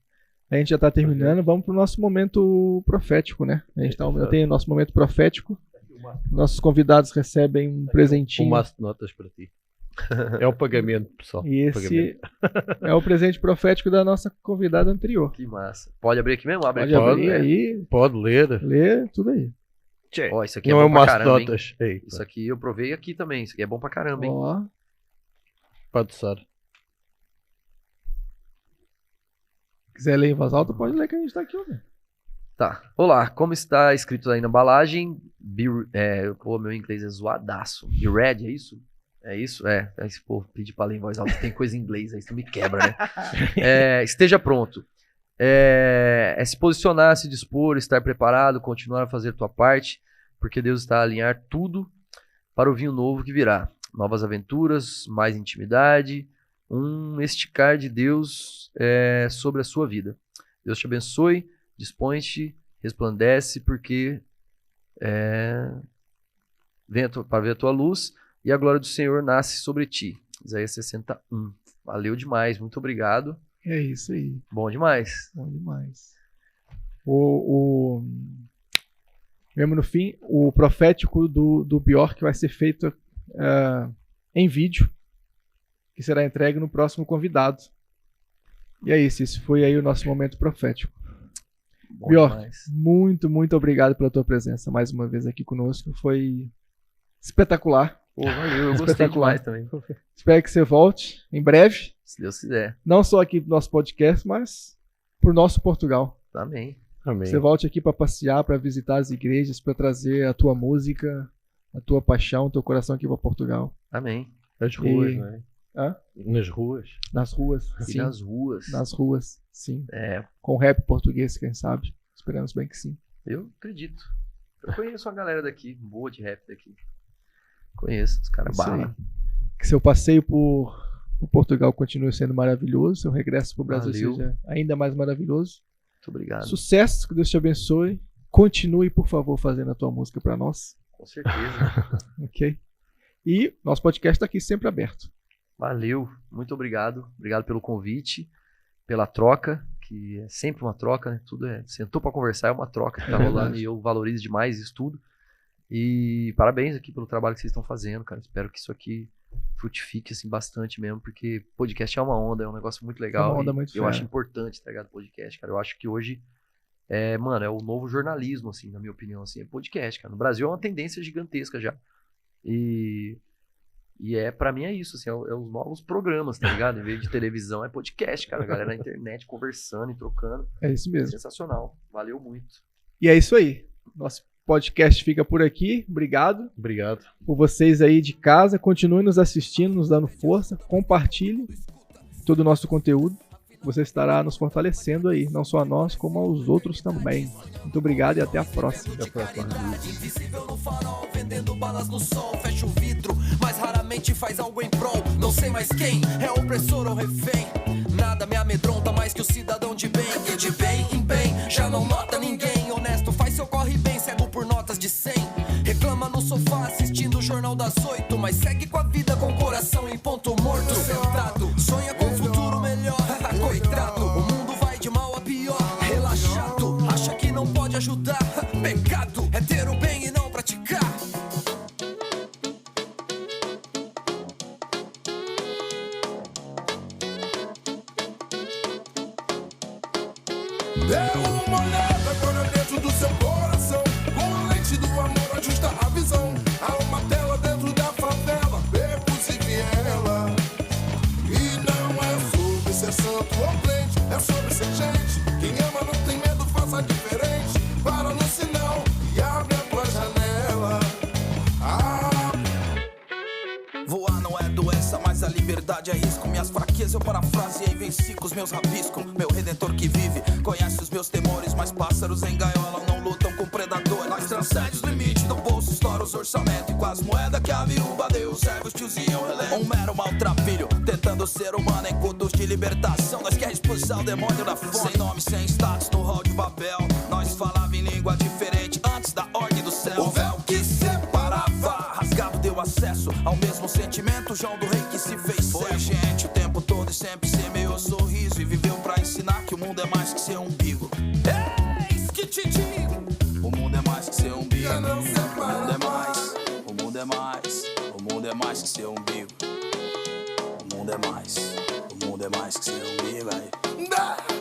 A gente já tá terminando, vamos pro nosso momento profético, né? A gente já tem o nosso momento profético. Nossos convidados recebem um presentinho. Um maço de notas para ti. É o pagamento, pessoal. E esse Pagamento. é o presente profético da nossa convidada anterior. Que massa. Pode abrir aqui mesmo? Abre Pode aqui. abrir aí, Pode ler. ler tudo aí. Ó, isso aqui Não é é bom um pra maço de caramba, hein? notas. Ei, Isso aqui eu provei aqui também. Isso aqui é bom pra caramba, hein? Ó, pode ser. quiser ler em voz alta, pode ler que a gente tá aqui, né? Tá. Olá, como está escrito aí na embalagem? Pô, meu inglês é zoadaço. Be ready, é isso? É isso? Aí, pô, pedir pra ler em voz alta, tem coisa em inglês, aí isso me quebra, né? Esteja pronto. Se posicionar, se dispor, estar preparado, continuar a fazer tua parte, porque Deus está a alinhar tudo para o vinho novo que virá. Novas aventuras, mais intimidade, um esticar de Deus sobre a sua vida. Deus te abençoe, dispõe-te, resplandece, porque para ver a tua luz e a glória do Senhor nasce sobre ti. Isaías 61. Valeu demais, muito obrigado. É isso aí. Bom demais. Bom demais. Mesmo no fim, o profético do Bjork vai ser feito em vídeo, que será entregue no próximo convidado. E é isso, esse foi aí o nosso momento profético. Bom Bjork, demais. muito, muito obrigado pela tua presença mais uma vez aqui conosco. Foi espetacular. Pô, valeu, eu gostei Espetacular. demais também. Espero que você volte em breve. Se Deus quiser. Não só aqui pro nosso podcast, mas pro nosso Portugal. Amém. Amém. Você volte aqui para passear, para visitar as igrejas, para trazer a tua música, a tua paixão, o teu coração aqui para Portugal. Amém. Nas ruas, E- não é? Hã? Nas ruas. Nas ruas, E sim. nas ruas. Nas ruas, sim. É, Com rap português, quem sabe. Esperamos bem que sim. eu acredito. Eu conheço a galera daqui, boa de rap daqui. Conheço, os caras Isso aí. bala. Que seu passeio por Portugal continue sendo maravilhoso, seu regresso para o Brasil Valeu. seja ainda mais maravilhoso. Muito obrigado. Sucesso, que Deus te abençoe. Continue, por favor, fazendo a tua música para nós, Com certeza. ok? E nosso podcast está aqui sempre aberto. Valeu. Muito obrigado. Obrigado pelo convite, pela troca, que é sempre uma troca, né? Tudo sentou pra conversar, é uma troca que tá rolando verdade. e eu valorizo demais isso tudo. E parabéns aqui pelo trabalho que vocês estão fazendo, cara. Espero que isso aqui frutifique assim bastante mesmo, porque podcast é uma onda, é um negócio muito legal. É uma onda e muito eu fera. acho importante, tá ligado? Podcast, cara. Eu acho que hoje mano, é o novo jornalismo, assim, na minha opinião, assim, é podcast, cara. No Brasil é uma tendência gigantesca já. E pra mim é isso, assim, é os novos programas, tá ligado? Em vez de televisão, é podcast, cara. A galera na internet conversando e trocando. É isso mesmo. Sensacional. Valeu muito. E é isso aí. Nosso podcast fica por aqui. Obrigado Obrigado. por vocês aí de casa. Continue nos assistindo, nos dando força. Compartilhe todo o nosso conteúdo. você estará nos fortalecendo aí, não só a nós, como aos outros também. Muito obrigado e até a próxima. Até a próxima. Invisível no farol, vendendo balas no sol. Fecha o vidro, mas raramente faz algo em prol. Não sei mais quem é opressor ou refém. Nada me amedronta mais que o cidadão de bem. E de bem em bem, já não nota ninguém. Honesto faz seu corre bem, cego por notas de 100. Reclama no sofá assistindo o Jornal das 8, mas segue com a vida com o coração em ponto morto. Centrado, sonha com um futuro melhor. Coitado, o mundo vai de mal a pior. Relaxado, acha que não pode ajudar. Pecado é ter o bem e não praticar. Dê uma olhada agora dentro do seu coração. Com a lente do amor ajusta a visão. Há uma tela dentro da favela, becos e viela. E não é sobre ser santo ou crente, é sobre ser gente. Quem ama não tem medo, faça diferente. Para no sinal e abre a tua janela. Voar não é doença, mas a liberdade é risco. Minhas fraquezas eu parafraseei, venci com os meus rabiscos. Meu redentor que vive, conhece os meus temores. Mas pássaros em gaiola não lutam com predador. Nós transcende os limites do bolso, estoura os orçamentos. E com as moedas que a viúva deu, serve os tiozinho relento. Um mero maltrapilho, tentando ser humano em cultos de libertação. Nós quer expulsar o demônio da fome. Sem nome, sem status no hall de Babel. Nós falava em língua diferente antes da ordem do céu. O véu que separava, rasgado deu acesso ao mesmo sentimento. João do rei que se fez cego. Foi gente o tempo todo e sempre semeou sorriso. E viveu pra ensinar que o mundo é mais que seu umbigo. Eis que te digo, o mundo é mais que seu umbigo. O mundo é mais, o mundo é mais. O mundo é mais que seu umbigo. O mundo é mais, o mundo é mais que seu umbigo. Aí.